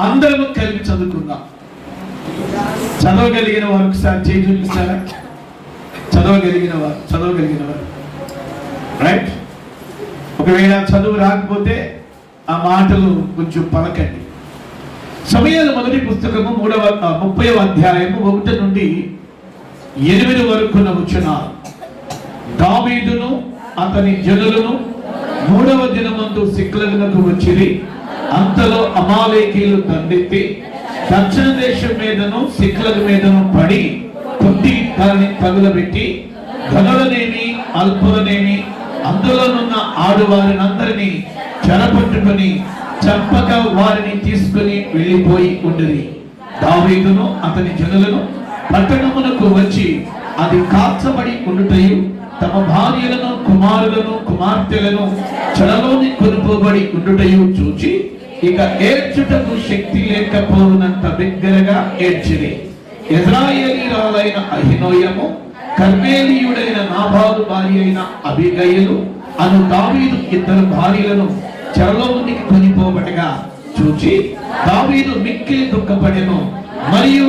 అందరము కలిపి చదువుకుందాం. చదవగలిగిన వారు ఒకసారి చేయి చూపిస్తారా? చదవగలిగిన వారు రైట్. ఒకవేళ చదువు రాకపోతే ఆ మాటలు కొంచెం పలకండి. సమూయేలు మొదటి పుస్తకము 30వ అధ్యాయము 1 నుండి 8 వరకున్న వచనాలు. దావీదును అతని జనులను 3వ దినమందు సిక్లగునకు వచ్చిరి. అంతలో అమాలేకీయులు దండెత్తి దక్షిణ దేశం మీదను సిక్లగు మీదను పడి కొట్టి దానిని తగులబెట్టి ఘనులనేమి అల్పులనేమి అందులోనున్న ఆడువారినందరినీ చెరపట్టుకొని చంపక వారిని తీసుకుని వెళ్ళిపోయి ఉండిరి. దావీదును అతని జనులను పట్టణమునకు వచ్చి అది కాల్చబడి ఉండుటయు తమ భార్యలను కుమారులను కుమార్తెలను చెరలోని కొనుపోబడి ఉండుటయు చూచి ఇక ఏడ్చుటకు శక్తి లేకపోవునంత బిగ్గరగా ఏడ్చిరి. ఇశ్రాయేలీయురాలైన అహినోయము కర్మేలీయుడైన నాబాలు భార్య అయిన అబీగయలు అను దావీదు 2 భార్యలను చెరలోనికి కొనిపోబడగా చూచి దావీదు మిక్కిలి దుఃఖపడెను. మరియు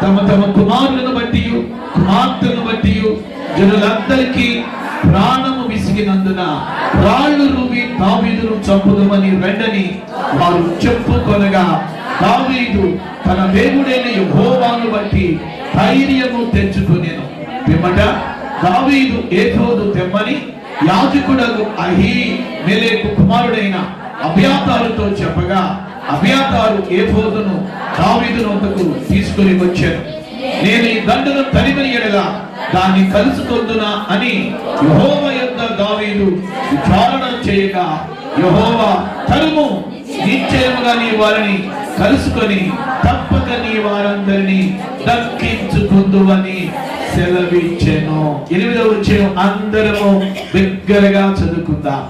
తమ తమ కుమారులను బట్టి కుమార్తెలను బట్టి జనులందరికీ ప్రాణము విసిగినందున రాళ్ళు రువి దావీదును చంపుదమని రెండని వారు చెప్పుకొనగా దావీదు తన దేవుడైన యెహోవాను బట్టి ధైర్యము తెచ్చుకొనెను. పిమ్మట దావీదు ఏఫోదు తెమ్మని యాజకుడగు అహీమెలెకు కుమారుడైన అబ్యాతారుతో చెప్పగా అబ్యాతారు ఏఫోదును దావీదు నొద్దకు తీసుకుని వచ్చాను. నేను ఈ దండను తరిమిన ఎడల దాన్ని కలుసుకొందునా అని యెహోవా యొద్ద దావీదు విచారణ చేయగా యెహోవా తరుము, నిశ్చయముగా నీ వారిని కలుసుకొని తప్పక నీ వారందరినీ దక్కించుకుందువని సెలవిచ్చెను. 8వ వచనం అందరము బిగ్గరగా చదువుకుందాం.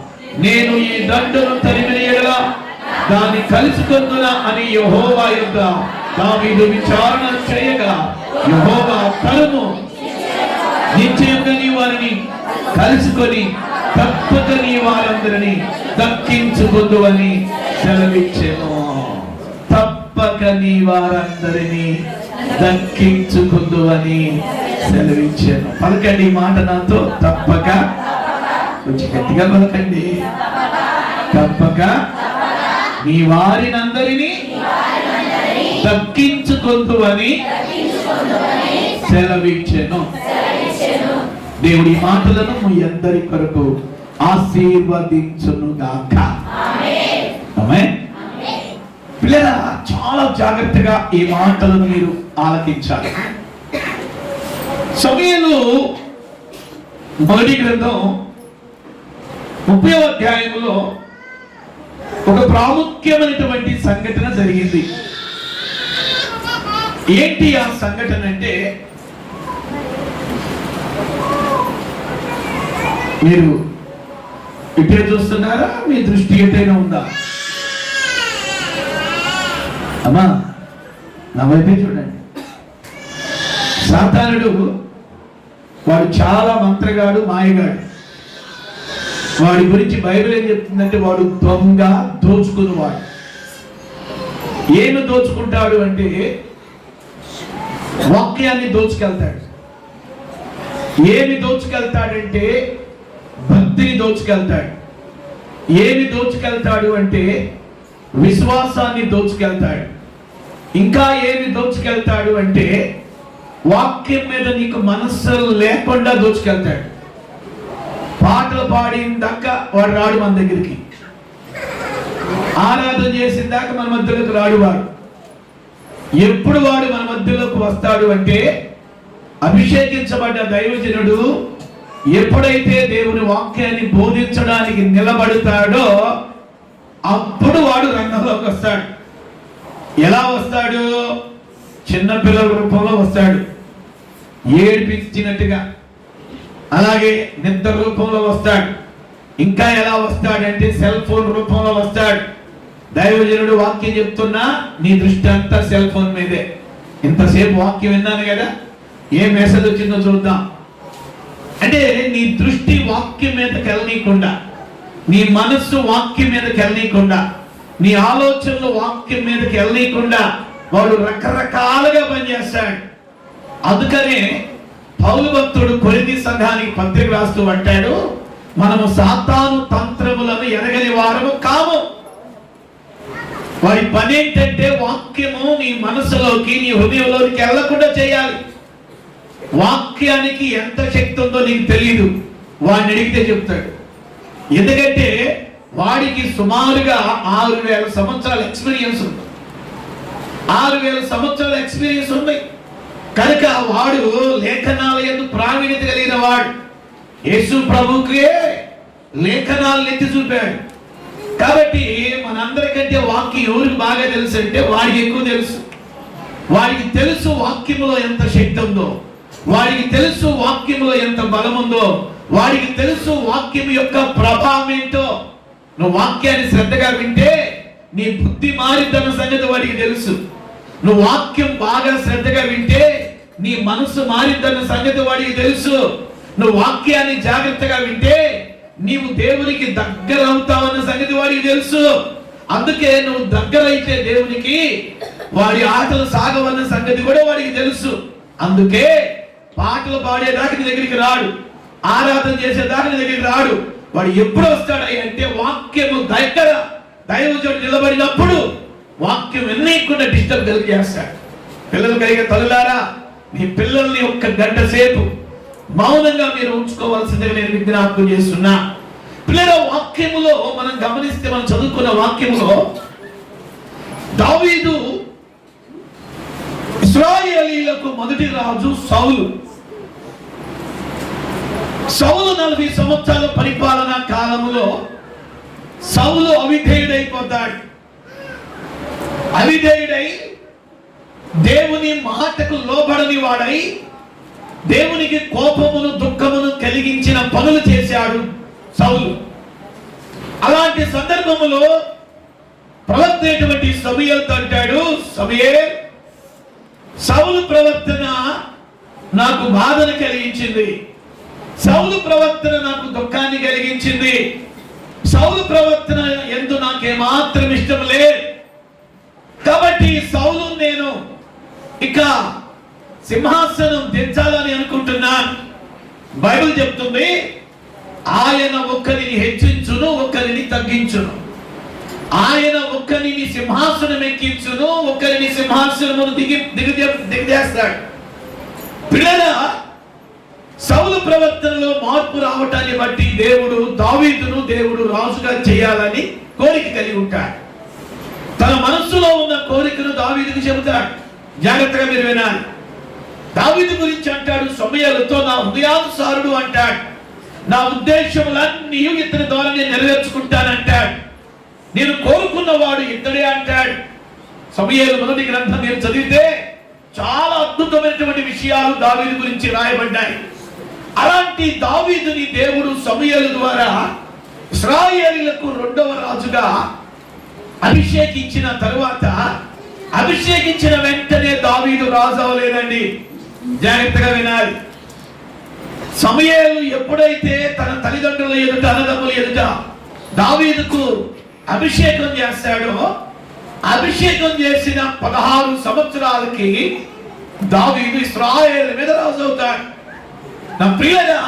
నేను ఈ దండను తరిమిన ఎడల దాన్ని కలుసుకొందునా అని యెహోవా యొద్ద దావీదు విచారణ చేయగా యెహోవా తరుము, నిశ్చయంగా నీ వారిని కలుసుకొని తప్పక నీ వారందరినీ దక్కించుకుందువని సెలవిచ్చెను. తప్పక నీ వారందరినీ దక్కించుకుందువని సెలవిచ్చాను. పలకండి ఈ మాట నాతో. తప్పక. కొంచెం గట్టిగా పలకండి. తప్పక నీ వారినందరినీ దక్కించుకుందువని సెలవిచ్చెను. దేవుడి మాటలను మీ అందరి కొరకు ఆశీర్వదించును గాక. ఆమేన్. పిల్లరా, చాలా జాగ్రత్తగా ఈ మాటలను మీరు ఆలకించాలి. సమూయేలు మొదటి గ్రంథం 30వ అధ్యాయంలో ఒక ప్రాముఖ్యమైనటువంటి సంఘటన జరిగింది. ఏంటి ఆ సంఘటన అంటే, మీరు ఇటే చూస్తున్నారా? మీ దృష్టి ఎటైనా ఉందా? అమ్మా, నా వైపే చూడండి. సాతానుడు వాడు చాలా మంత్రగాడు, మాయగాడు. వాడి గురించి బైబిల్ ఏం చెప్తుందంటే వాడు దొంగ, దోచుకునేవాడు. ఏమి దోచుకుంటాడు అంటే వాక్యాన్ని దోచుకెళ్తాడు. ఏమి దోచుకెళ్తాడంటే భక్తిని దోచుకెళ్తాడు. ఏమి దోచుకెళ్తాడు అంటే విశ్వాసాన్ని దోచుకెళ్తాడు. ఇంకా ఏమి దోచుకెళ్తాడు అంటే వాక్యం మీద నీకు మనస్సు లేకుండా దోచుకెళ్తాడు. పాటలు పాడిన దాకా వాడు రాడు మన దగ్గరికి. ఆరాధన చేసిన దాకా మన మధ్యలోకి రాడు వాడు. ఎప్పుడు వాడు మన మధ్యలోకి వస్తాడు అంటే అభిషేకించబడ్డ దైవజనుడు ఎప్పుడైతే దేవుని వాక్యాన్ని బోధించడానికి నిలబడతాడో అప్పుడు వాడు రంగంలోకి వస్తాడు. ఎలా వస్తాడు? చిన్నపిల్లల రూపంలో వస్తాడు, ఏడిపించినట్టుగా. అలాగే నిద్ర రూపంలో వస్తాడు. ఇంకా ఎలా వస్తాడంటే సెల్ ఫోన్ రూపంలో వస్తాడు. దైవజనుడు వాక్యం చెప్తున్నా నీ దృష్టి అంతా సెల్ ఫోన్ మీదే. ఇంతసేపు వాక్యం విన్నాను కదా, ఏ మెసేజ్ వచ్చిందో చూద్దాం అంటే నీ దృష్టి వాక్యం మీద కెళ్ళనీయకుండా, నీ మనస్సు వాక్యం మీద కెళ్ళనీయకుండా నీ ఆలోచనలు వాక్యం మీదకి వెళ్ళనీయకుండా వాడు రకరకాలుగా పనిచేస్తాడు. అందుకనే పౌలు భక్తుడు కొరింథీ సంఘానికి పత్రిక రాస్తూ అంటాడు, మనము సాతాను తంత్రములను ఎరగని వారము కాము. వాడి పని ఏంటంటే వాక్యము నీ మనసులోకి, నీ హృదయంలోకి వెళ్ళకుండా చేయాలి. వాక్యానికి ఎంత శక్తి ఉందో నీకు తెలియదు, వాడిని అడిగితే చెప్తాడు. ఎందుకంటే వాడికి సుమారుగా 6000 సంవత్సరాల ఎక్స్పీరియన్స్ ఉంది. 6000 సంవత్సరాల ఎక్స్పీరియన్స్ ఉంది కనుక వాడు లేఖనాల యందు ప్రావీణ్యత కలిగిన వాడు. యేసు ప్రభుకే లేఖనాలను ఎత్తి చూపాడు. కాబట్టి మనందరికంటే వాక్యం ఎవరికి బాగా తెలుసు అంటే వాడికి ఎక్కువ తెలుసు. వాడికి తెలుసు వాక్యములో ఎంత శక్తి ఉందో, వాడికి తెలుసు వాక్యములో ఎంత బలం ఉందో, వాడికి తెలుసు వాక్యం యొక్క ప్రభావం ఏంటో. నువ్వు వాక్యాన్ని శ్రద్ధగా వింటే నీ బుద్ధి మారిద్దన్న సంగతి వాడికి తెలుసు. నువ్వు వాక్యం బాగా శ్రద్ధగా వింటే నీ మనసు మారిద్దన్న సంగతి వాడికి తెలుసు. నువ్వు వాక్యాన్ని జాగ్రత్తగా వింటే నీవు దేవునికి దగ్గర అవుతావన్న సంగతి వాడికి తెలుసు. అందుకే నువ్వు దగ్గరైతే దేవునికి వాడి ఆటలు సాగవన్న సంగతి కూడా వాడికి తెలుసు. అందుకే పాటలు పాడేదాకా నీ దగ్గరికి రాడు, ఆరాధన చేసేదాకా నీ దగ్గరికి రాడు. వాడు ఎప్పుడు వస్తాడు అంటే వాక్యము దగ్గర దైవజనుడు నిలబడినప్పుడు వాక్యం ఎన్నైకుండా డిస్టర్బ్ కలిగేస్తాడు. పిల్లలు కలిగే తల్లులారా, మీ పిల్లల్ని ఒక్క గంట సేపు మౌనంగా మీరు ఉంచుకోవాల్సిందిగా నేను విజ్ఞాపన చేస్తున్నా. పిల్లల వాక్యములో మనం గమనిస్తే, మనం చదువుకున్న వాక్యములో దావీదు ఇశ్రాయేలీయులకు మొదటి రాజు సౌలు. సౌలు 40 సంవత్సరాల పరిపాలనా కాలంలో సౌలు అవిధేయుడైపోతాడు. అవిధేయుడై దేవుని మాటకు లోబడని వాడై దేవునికి కోపమును దుఃఖమును కలిగించిన పనులు చేశాడు సౌలు. అలాంటి సందర్భములో ప్రవక్త అయినటువంటి సమూయేలుతో అంటాడు, సమూయేలు, సౌలు ప్రవర్తన నాకు బాధను కలిగించింది, సౌలు ప్రవర్తన నాకు దుఃఖాన్ని కలిగించింది, సౌలు ప్రవర్తన యందు నాకేమాత్రం ఇష్టం లేదు. కాబట్టి సౌలు నేను ఇక సింహాసనం తెచ్చాలని అనుకుంటున్నాను. బైబిల్ చెప్తుంది, ఆయన ఒక్కరిని హెచ్చించును, ఒకరిని తగ్గించును. ఆయన ఒక్కరిని సింహాసనం ఎక్కించును, ఒకరిని సింహాసనమును దిగజేస్తాడు. పిల్లల సౌలు ప్రవర్తనలో మార్పు రావటాన్ని బట్టి దేవుడు దావీదును దేవుడు రాజుగా చేయాలని కోరిక కలిగి ఉంటాడు. తన మనస్సులో ఉన్న కోరికను దావీదుకు చెబుతాడు. జాగ్రత్తగా మీరు వినాలి. దావీదు గురించి అంటాడు, సమూయేలుతో నా హృదయానుసారుడు అంటాడు, నా ఉద్దేశములన్నీ ఇతని ద్వారా నేను నెరవేర్చుకుంటానంటాడు, నేను కోరుకున్నవాడు ఇతడే అంటాడు. సమూయేలు మొదటి గ్రంథం మీరు చదివితే చాలా అద్భుతమైనటువంటి విషయాలు దావీదు గురించి రాయబడ్డాయి. అలాంటి దావీదుని దేవుడు సమూయేలు ద్వారా ఇశ్రాయేలీయులకు 2వ రాజుగా అభిషేకించిన తరువాత, అభిషేకించిన వెంటనే దావీదు రాజు అవ్వలేదండి. జాగ్రత్తగా వినాలి. సమూయేలు ఎప్పుడైతే తన తల్లిదండ్రుల ఎదుట, అన్నదమ్ముల ఎదుట దావీదుకు అభిషేకం చేస్తాడో, అభిషేకం చేసిన 16 సంవత్సరాలకి దావీదు ఇశ్రాయేలు మీద రాజు అవుతాడు. నా ప్రియుడా,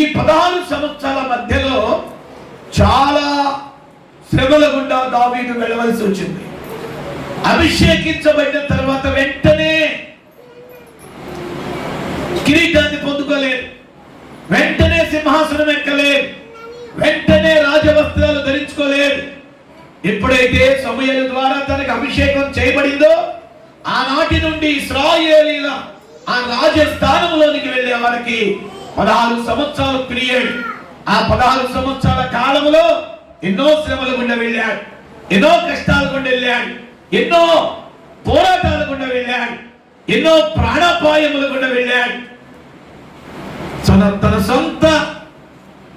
ఈ 16 సంవత్సరాల మధ్యలో చాలా శ్రమల గుండా దావీదు వెళ్ళవలసి వచ్చింది. అభిషేకించబడిన తర్వాత వెంటనే కిరీటాన్ని పొందుకోలేదు, వెంటనే సింహాసనం ఎక్కలేదు, వెంటనే రాజవస్త్రాలు ధరించుకోలేదు. ఎప్పుడైతే సమూయేలు ద్వారా తనకు అభిషేకం చేయబడిందో ఆనాటి నుండి ఇశ్రాయేలీయుల ఆ రాజస్థానంలోనికి వెళ్ళే వారికి 16 సంవత్సరాలు పీరియడ్. ఆ 16 సంవత్సరాల కాలంలో ఎన్నో శ్రమలు గుండా వెళ్ళాడు, ఎన్నో కష్టాలు గుండా వెళ్ళాడు, ఎన్నో పోరాటాలు గుండా వెళ్ళాడు, ఎన్నో ప్రాణాపాయములు గుండా వెళ్ళాడు. తన సొంత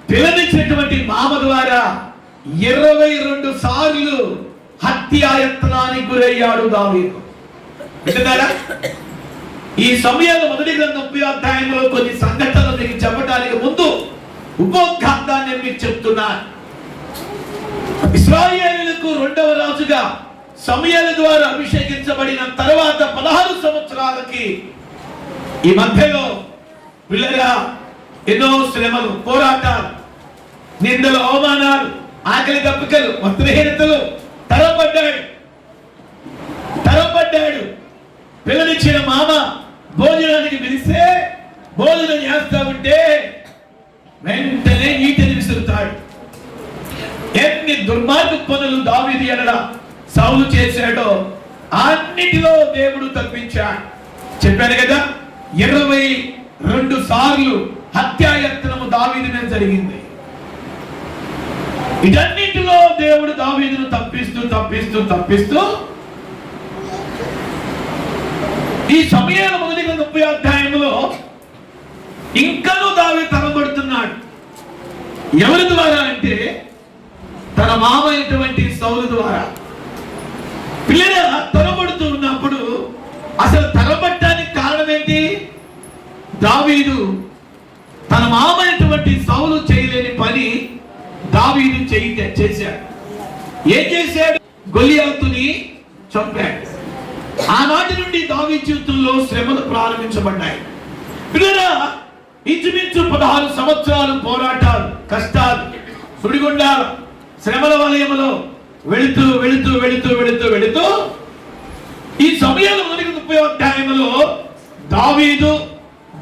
పిల్లనిచ్చినటువంటి మామ ద్వారా 22 సార్లు హత్యాయత్నానికి గురయ్యాడు దావీదు. వింటున్నారా? ఈ సమయంలో మొదటి గ్రంథం 30వ అధ్యాయంలో కొన్ని సంఘటనలు మీకు చెప్పడానికి ముందు ఉపోద్ఘాతాన్ని మీకు చెప్తున్నాను. ఇశ్రాయేలీయులకు ఇజ్రాయేలుకు రెండవ రాజుగా సమూయేలు ద్వారా అభిషేకించబడిన తర్వాత 16 సంవత్సరాలకి ఈ మధ్యలో పిల్లగా ఎన్నో శ్రమలు, పోరాటాలు, నిందలు, అవమానాలు, ఆకలి దప్పికలు, వస్త్రహీనతలు, తరపడ్డాడు. పిల్లనిచ్చిన మామ భోజనానికి పిలిస్తే భోజనం చేస్తా ఉంటే వెంటనే ఈటెని విసురుతాడు. ఎన్ని దుర్మార్గ పనులు దావీదు ఎడల సౌలు చేశాడో అన్నిటిలో దేవుడు తప్పించాడు. చెప్పాను కదా, 22 సార్లు హత్యాయత్నము దావీదు మీద జరిగింది. ఇటన్నిటిలో దేవుడు దావీదును తప్పిస్తూ ఈ సమూయేలు మొదటి 30 అధ్యాయంలో ఇంకనూ దావీదు తరబడుతున్నాడు. ఎవరి ద్వారా అంటే తన మామ అయినటువంటి సౌలు ద్వారా. పిల్లల తరబడుతూ ఉన్నప్పుడు అసలు తరబట్టడానికి కారణం ఏంటి? దావీదు తన మామ అయినటువంటి సౌలు చేయలేని పని దావీదు చేశాడు. ఏం చేశాడు? గొలియాతుని చంపాడు. ఆనాటి నుండి దావీదు జీవితంలో శ్రమలు ప్రారంభించబడ్డాయి. పిల్లరా, ఇంచుమించు 16 సంవత్సరాలు పోరాటాలు, కష్టాలు, సుడిగుండాలు, శ్రమల వలయములో వెళుతూ ఈ సమయంలో మొదటి 30 అధ్యాయంలో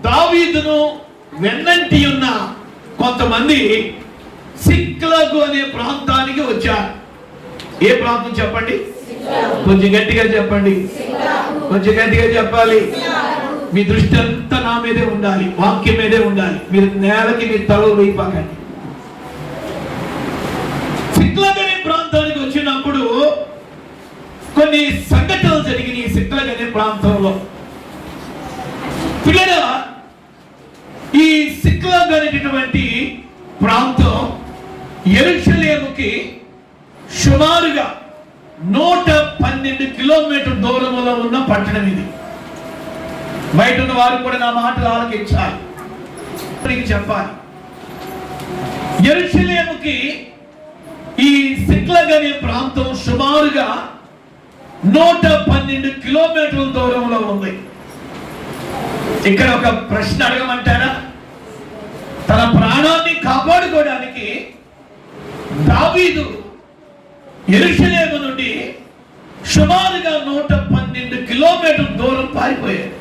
దావీదును వెన్నంటి ఉన్న కొంతమంది సిక్లగు అనే ప్రాంతానికి వచ్చారు. ఏ ప్రాంతం చెప్పండి? కొంచెం గట్టిగా చెప్పండి, కొంచెం గట్టిగా చెప్పాలి. మీ దృష్టి అంతా నా మీదే ఉండాలి, వాక్యం మీదే ఉండాలి. మీరు నేలకి మీ తలలు వేయిపోకండి. సిక్లగ్ అనే ప్రాంతానికి వచ్చినప్పుడు కొన్ని సంఘటనలు జరిగినాయి. సిక్లగ్ అనే ప్రాంతంలో పిల్లల ఈ సిక్లగ్ అనేటటువంటి ప్రాంతం యెరూషలేముకి సుమారుగా 112 కిలోమీటర్ దూరంలో ఉన్న పట్టణం ఇది. బయట ఉన్న వారు కూడా నా మాటలు ఆలకించాలి, చెప్పాలి. యెరూషలేముకి ఈ సిక్లగ్ అనే ప్రాంతం సుమారుగా 112 కిలోమీటర్ల దూరంలో ఉంది. ఇక్కడ ఒక ప్రశ్న అడగమంటారా? తన ప్రాణాన్ని కాపాడుకోవడానికి దావీదు యెరూషలేము నుండి సుమారుగా 112 కిలోమీటర్ల దూరం పారిపోయాడు.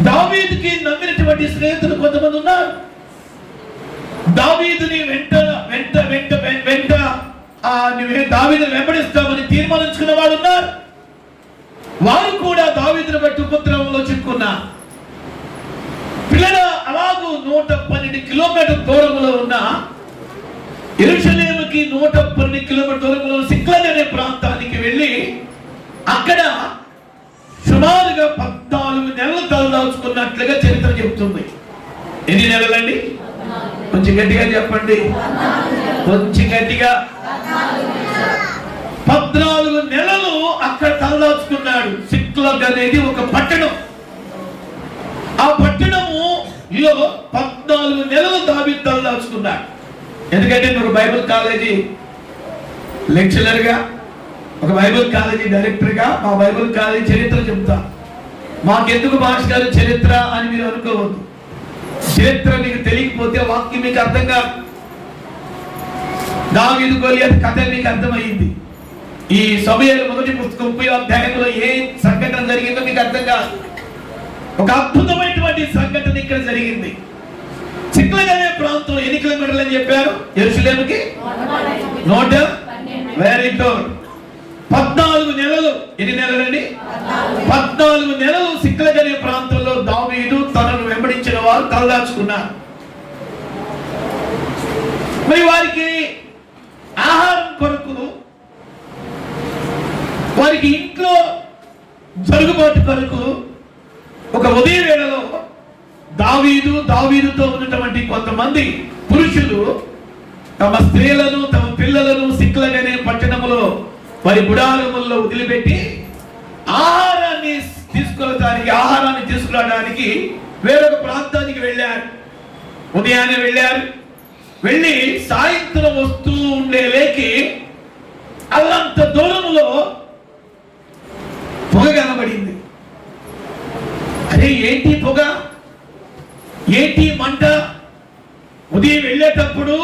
దావీదుకి నమ్మినటువంటి స్నేహితులు కొంతమంది ఉన్నారు. దావీదుని వెంట దావీదుని వెంబడిస్తామని తీర్మానించుకున్న వాడు ఉన్నారు. వారు కూడా దావీదుని బట్టి ఉపద్రవంలో చిక్కున్నారు. పిల్లల అలాగూ 112 కిలోమీటర్ దూరంలో ఉన్న యెరూషలేముకి 112 కిలోమీటర్ దూరంలో సిక్లగ్ అనే ప్రాంతానికి వెళ్ళి అక్కడ సుమారుగా 14 నెలలు తలదాచుకున్నట్లుగా చరిత్ర చెబుతుంది. ఎన్ని నెలలండి? కొంచెం గట్టిగా చెప్పండి, కొంచెం గట్టిగా. 14 నెలలు అక్కడ తలదాచుకున్నాడు. సిక్లగ్ అనేది ఒక పట్టణం. ఆ పట్టణము 14 నెలలు దావీదు తలదాచుకున్నాడు. ఎందుకంటే నువ్వు బైబిల్ కాలేజీ లెక్చరర్గా, ఒక బైబిల్ కాలేజీ డైరెక్టర్గా మా బైబిల్ కాలేజీ చరిత్ర చెప్తా. మాకెందుకు భాష గారు చరిత్ర అని మీరు అనుకోవద్దు. చరిత్ర మీకు తెలియకపోతే వాక్యం మీకు అర్థం కాదు. దావీదు గొలియాతు కథ మీకు అర్థమైంది. ఈ సమూయేలు మొదటి పుస్తకం 30 అధ్యాయంలో ఏ సంఘటన జరిగిందో మీకు అర్థం కాదు. ఒక అద్భుతమైనటువంటి సంఘటన ఇక్కడ జరిగింది. సిక్లగ్ అనే ప్రాంతం ఎన్ని కిలోమీటర్లు అని చెప్పారు? యెరూషలేముకి 14 నెలలు. ఎన్ని నెలలండి? 14 నెలలు సిక్లగ్ అనే ప్రాంతంలో దావీదు తనను వెంబడించిన వారు తలదాచుకున్నారు. మరి వారికి ఆహారం కొరకు, వారికి ఇంట్లో జరుగుబాటు కొరకు ఒక ఉదయ వేళలో దావీదుతో ఉన్నటువంటి కొంతమంది పురుషులు తమ స్త్రీలను, తమ పిల్లలను సిక్లగ్ అనే పట్టణంలో వారి గుడారముల్లో వదిలిపెట్టి ఆహారాన్ని తీసుకురావడానికి వేరొక ప్రాంతానికి వెళ్ళారు. ఉదయాన్నే వెళ్ళారు. వెళ్ళి సాయంత్రం వస్తూ ఉండే లేకి అల్లంత దూరంలో పొగ కనబడింది. అరే ఏంటి పొగ, ఏంటి మంట? ఉదయం వెళ్ళేటప్పుడు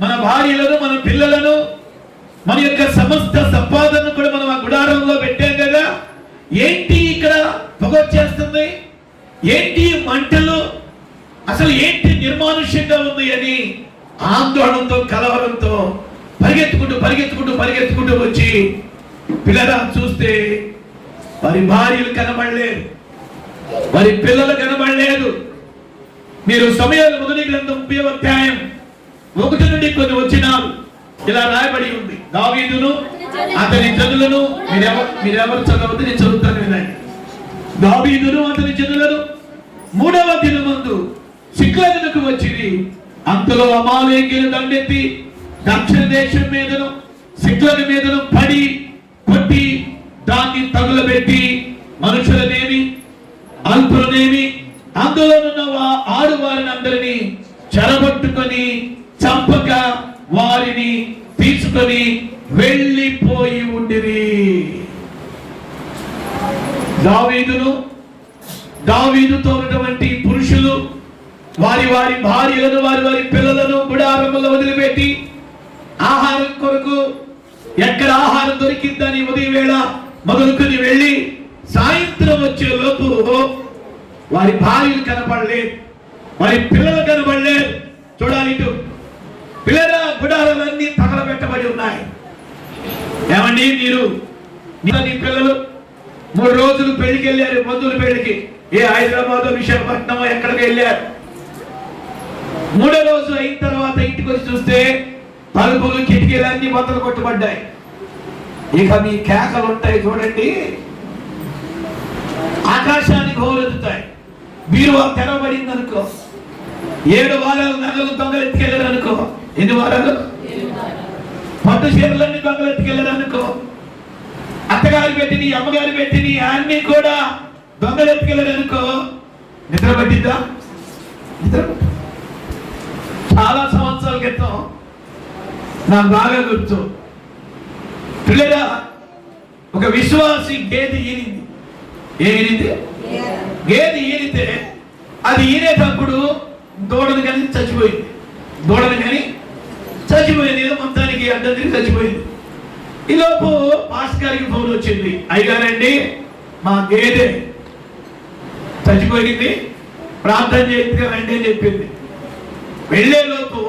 మన భార్యలను, మన పిల్లలను, మన యొక్క సమస్త సంపాదన కూడా మనం ఆ గుడారంలో పెట్టాం కదా, ఏంటి ఇక్కడ పొగ వచ్చేస్తుంది, ఏంటి మంటలు, అసలు ఏంటి నిర్మానుష్యంగా ఉంది అని ఆందోళనతో కలవరంతో పరిగెత్తుకుంటూ వచ్చి పిల్లరా చూస్తే వారి భార్యలు కనబడలేదు, వారి పిల్లలు కనబడలేదు. మీరు సమయాలు 1 గ్రంథం 30వ అధ్యాయం 1 నుండి కొన్ని వచనాలు ఇలా రాయబడి ఉంది. దావీదును అతని జనులను, మీరెవరు చదవద్దు, నేను చదువుతాను వినండి. దావీదును అతని జనులను 3వ దినమందు సిక్లగునకు వచ్చిరి. అంతలో అమాలేకీయులు దండెత్తి దక్షిణ దేశం మీదను సిక్లగు మీదను పడి కొట్టి దాన్ని తగులబెట్టి మనుషులనేమి అల్పులనేమి అందులో ఉన్న ఆడువారిని అందరినీ చెరబట్టుకొని చంపక వారిని తీసుకొని వెళ్ళిపోయి ఉండిరి. దావీదుతో ఉన్నటువంటి పురుషులు వారి భార్యలను, వారి పిల్లలను గుడారములో వదిలిపెట్టి ఆహారం కొరకు ఎక్కడ ఆహారం దొరికిందని ఉదయం వేళ మొదలుకొని వెళ్ళి సాయంత్రం వచ్చే లోపు వారి భార్యలు కనపడలేదు, వారి పిల్లలు కనపడలేదు. చూడాలి, ఇటు పిల్లల గుడారాలన్నీ తగలబెట్టబడి ఉన్నాయి. ఏమండి, నీ పిల్లలు 3 రోజులు పెళ్లికి వెళ్ళారు, బంధువుల పెళ్లికి, హైదరాబాద్, విశాఖపట్నం ఎక్కడికి వెళ్ళారు. 3వ రోజు అయిన తర్వాత ఇంటికి వచ్చి చూస్తే తలుపులు కిటికీలన్నీ బద్దలు కొట్టబడ్డాయి. ఇక మీ కేకలు ఉంటాయి చూడండి, ఆకాశానికి హోరెత్తుతాయి. బీరువా తెరవబడింది అనుకో, 7 వారాలు నగలు దొంగలు ఎత్తుకెళ్ళారు అనుకో, ఎన్ని వారాలు? పట్టు చీరలన్నీ దొంగలు ఎత్తుకెళ్ళారు అనుకో, అత్తగారు పెట్టిని, అమ్మగారు పెట్టిని అన్ని కూడా దొంగలు ఎత్తుకెళ్ళారు అనుకో, నిద్ర పట్టిద్దా? నిద్ర. చాలా సంవత్సరాల క్రితం నాకు బాగా గుర్తు, పిల్లరా ఒక విశ్వాసి గేదె ఈనింది. ఏమినింది? గేదె ఈనితే అది ఈనేటప్పుడు దూడను కానీ చచ్చిపోయింది. ఏదో మొత్తానికి అడ్డం తిరిగి చచ్చిపోయింది. ఈలోపు పాస్టర్ గారికి ఫోన్ వచ్చింది, అయ్యగారండి మా గేదె చచ్చిపోయింది, ప్రార్థన చేసి రండి అని చెప్పింది. వెళ్ళేలోపు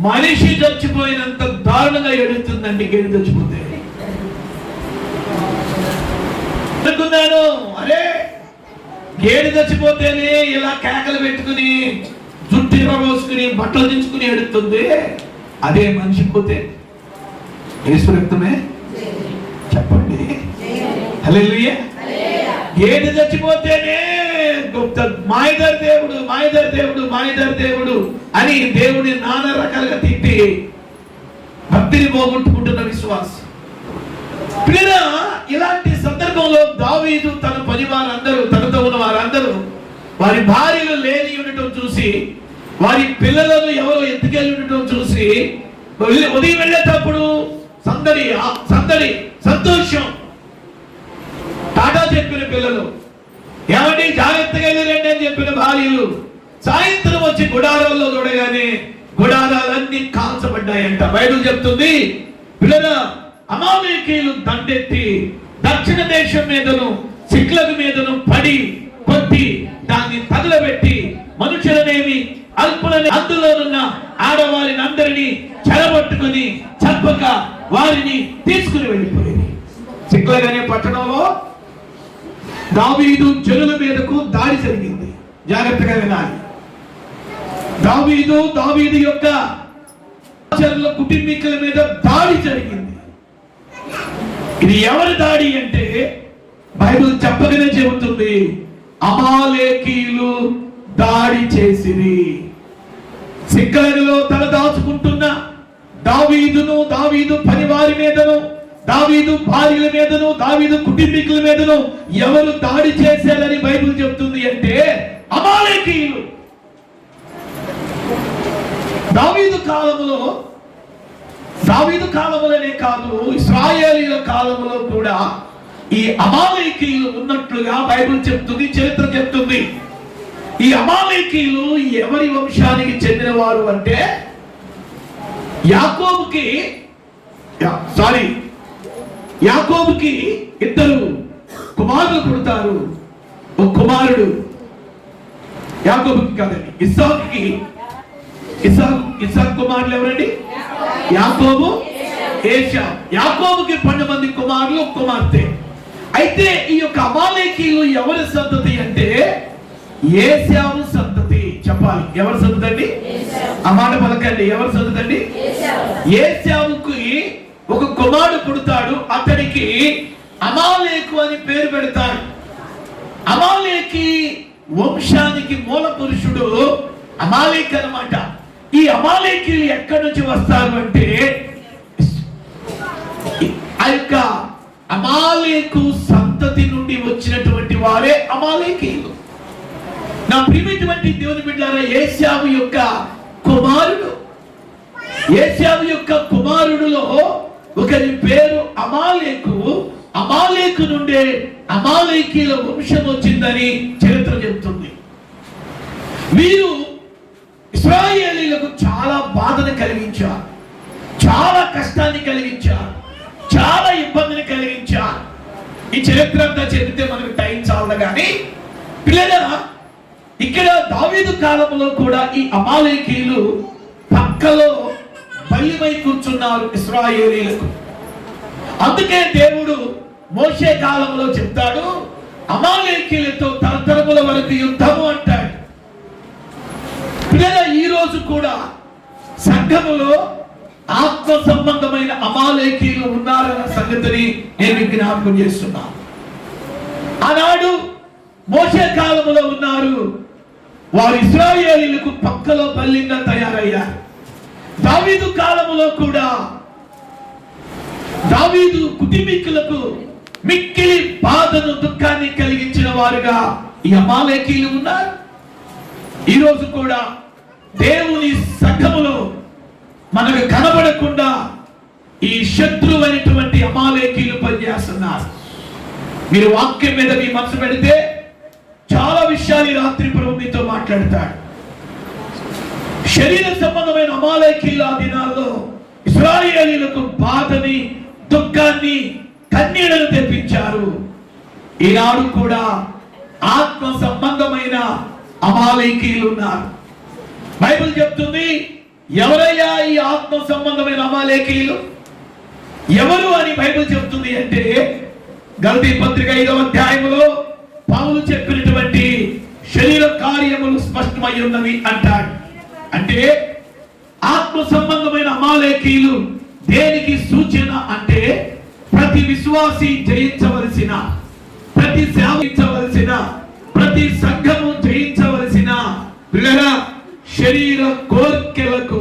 మనిషి చచ్చిపోయినంత దారుణంగా ఎడుతుందండి గేదె చచ్చిపోతే. అనుకున్నాను, అరే గేదె చచ్చిపోతేనే ఇలా కేకలు పెట్టుకుని జుట్టు పోసుకుని బట్టలు దించుకుని ఎడుతుంది, అదే మనిషి పోతే యేసు రక్తమే. చెప్పండి హల్లెలూయా. గేదె చచ్చిపోతేనే మాయదారి దేవుడు అని దేవుని నానా రకాలుగా తిట్టి భక్తిని పోగొట్టుకుంటున్న విశ్వాసం. పిల్లరా, ఇలాంటి సందర్భంలో దావీదు తన పరివారందరూ, తనతో ఉన్న వారందరూ వారి భార్యలు లేని ఉండటం చూసి, వారి పిల్లలను ఎవరో ఎత్తుకెళ్ళి ఉండటం చూసి ఉదయం వెళ్ళేటప్పుడు సందడి సంతోషం. టాటా చెప్పిన పిల్లలు, ఏమండి జాగ్రత్తగా వెళ్ళండి అని చెప్పిన భార్యలు సాయంత్రం వచ్చి గుడారాల్లో చూడగానే గుడారాలన్నీ కాల్చబడ్డాయంట. బైబిల్ చెప్తుంది, పిల్లరా అమాలేకీయులు దండెత్తి దక్షిణ దేశం మీదను సిక్లగు మీదను పడి కొట్టి దాన్ని తగలబెట్టి మనుషులనేమి అల్పులని అందులోనున్న ఆడవారిని అందరినీ చెరబట్టుకుని చంపక వారిని తీసుకుని వెళ్ళిపోయింది. సిక్లగ్ అనే పట్టణంలో దావీదు జనుల మీదకు దాడి జరిగింది. జాగ్రత్తగా వినాలి. దావీదు యొక్క కుటుంబీకుల మీద దాడి జరిగింది. ఇది ఎవరి దాడి అంటే బైబిల్ చెప్పగానే చెబుతుంది, అమాలేకీయులు దాడి చేసిరి. సిక్లగులో తల దాచుకుంటున్న దావీదు పనివారి మీదను, దావీదు భార్యల మీదను, దావీదు కుటుంబీకుల మీదను ఎవరు దాడి చేశారని బైబిల్ చెప్తుంది అంటే అమాలేకీయులు. దావీదు కాలములనే కాదు, ఇశ్రాయేలీయుల కాలములో కూడా ఈ అమాలేకీయులు ఉన్నట్లుగా బైబిల్ చెప్తుంది, చరిత్ర చెప్తుంది. ఈ అమాలేకీయులు ఎవరి వంశానికి చెందిన వారు అంటే, యాకోబుకి ఇద్దరు కుమారులు పుడతారు. ఒక కుమారుడు యాకోబుకి కాదండి, ఇస్సాకు కుమారులు ఎవరండి? యాకోబు, ఏశావు. యాకోబుకి 12 మంది కుమారులు, ఒక కుమార్తె. అయితే ఈ యొక్క అమాలేకీయులు ఎవరి సంతతి అంటే ఏశావు సంతతి. చెప్పాలి, ఎవరి సంతతి అండి? ఆ మాట పలకండి, ఎవరి సంతతి అండి? ఏశావుకి ఒక కుమారుడు పుడతాడు, అతడికి అమాలేకు అని పేరు పెడతాడు. అమాలేకి వంశానికి మూల పురుషుడు అమాలేక్ అన్నమాట. ఈ అమాలేకీయులు ఎక్కడి నుంచి వస్తారు అంటే, ఆ యొక్క అమాలేకు సంతతి నుండి వచ్చినటువంటి వారే అమాలేకీయులు. నా ప్రియమైనటువంటి దేవుని బిడ్డలారా, ఏశావు యొక్క కుమారుడులో ఒకరి పేరు అమాలేకు. అమాలేకు నుండే అమాలేకీయుల వంశం వచ్చిందని చరిత్ర చెబుతుంది. వీరు ఇశ్రాయేలీయులకు చాలా బాధను కలిగించారు, చాలా కష్టాన్ని కలిగించారు, చాలా ఇబ్బందిని కలిగించారు. ఈ చరిత్ర అంతా చెబితే మనకు టైం చాలదు. కానీ పిల్లల, ఇక్కడ దావీదు కాలంలో కూడా ఈ అమాలేకీయులు పక్కలో బలిమై కూర్చున్నారు ఇశ్రాయేలీయులకు. అందుకే దేవుడు మోషే కాలంలో చెప్తాడు, అమాలేకీయులతో తరతరముల వరకు యుద్ధము అంటాడు. పిల్లల, ఈ రోజు కూడా సంఘములో ఆత్మ సంబంధమైన అమాలేకీయులు ఉన్నారన్న సంగతిని నేను జ్ఞాపకం చేస్తున్నాను. ఆనాడు మోషే కాలంలో ఉన్నారు, వారు ఇశ్రాయేలీయులకు పక్కలో బలిగా తయారయ్యారు. దావీదు కాలంలో కూడా దావీదు కుటుంబీకులకు మిక్కిలి బాధను, దుఃఖాన్ని కలిగించిన వారుగా ఈ అమాలేకీయులు ఉన్నారు. ఈ రోజు కూడా దేవుని సంఘములో మనకు కనబడకుండా ఈ శత్రువు అయినటువంటి అమాలేకీయులు పనిచేస్తున్నారు. మీరు వాక్యం మీద మీ మనసు పెడితే చాలా విషయాలు రాత్రి ప్రభు మీతో మాట్లాడతాడు. శరీర సంబంధమైన అమాలేకీయులు ఆ దినాల్లో ఇశ్రాయేలీయులకు బాధని, దుఃఖాన్ని, కన్నీళ్లను తెప్పించారు. ఈనాడు కూడా ఆత్మ సంబంధమైన అమాలేకీయులు ఉన్నారు. బైబిల్ చెప్తుంది, ఎవరయ్యా ఈ ఆత్మ సంబంధమైన అమాలేకీయులు? ఎవరు అని బైబిల్ చెప్తుంది అంటే, గలతీ పత్రిక 5వ అధ్యాయంలో పౌలు చెప్పినటువంటి శరీర కార్యములు స్పష్టమై ఉన్నవి అంటాడు. అంటే ఆత్మ సంబంధమైన అమాలేకీయులు దేనికి సూచన అంటే, ప్రతి విశ్వాసి జయించవలసిన, ప్రతి సేవించవలసిన, ప్రతి సంఘము జయించవలసిన పిల్లరా శరీర కోరికలకు.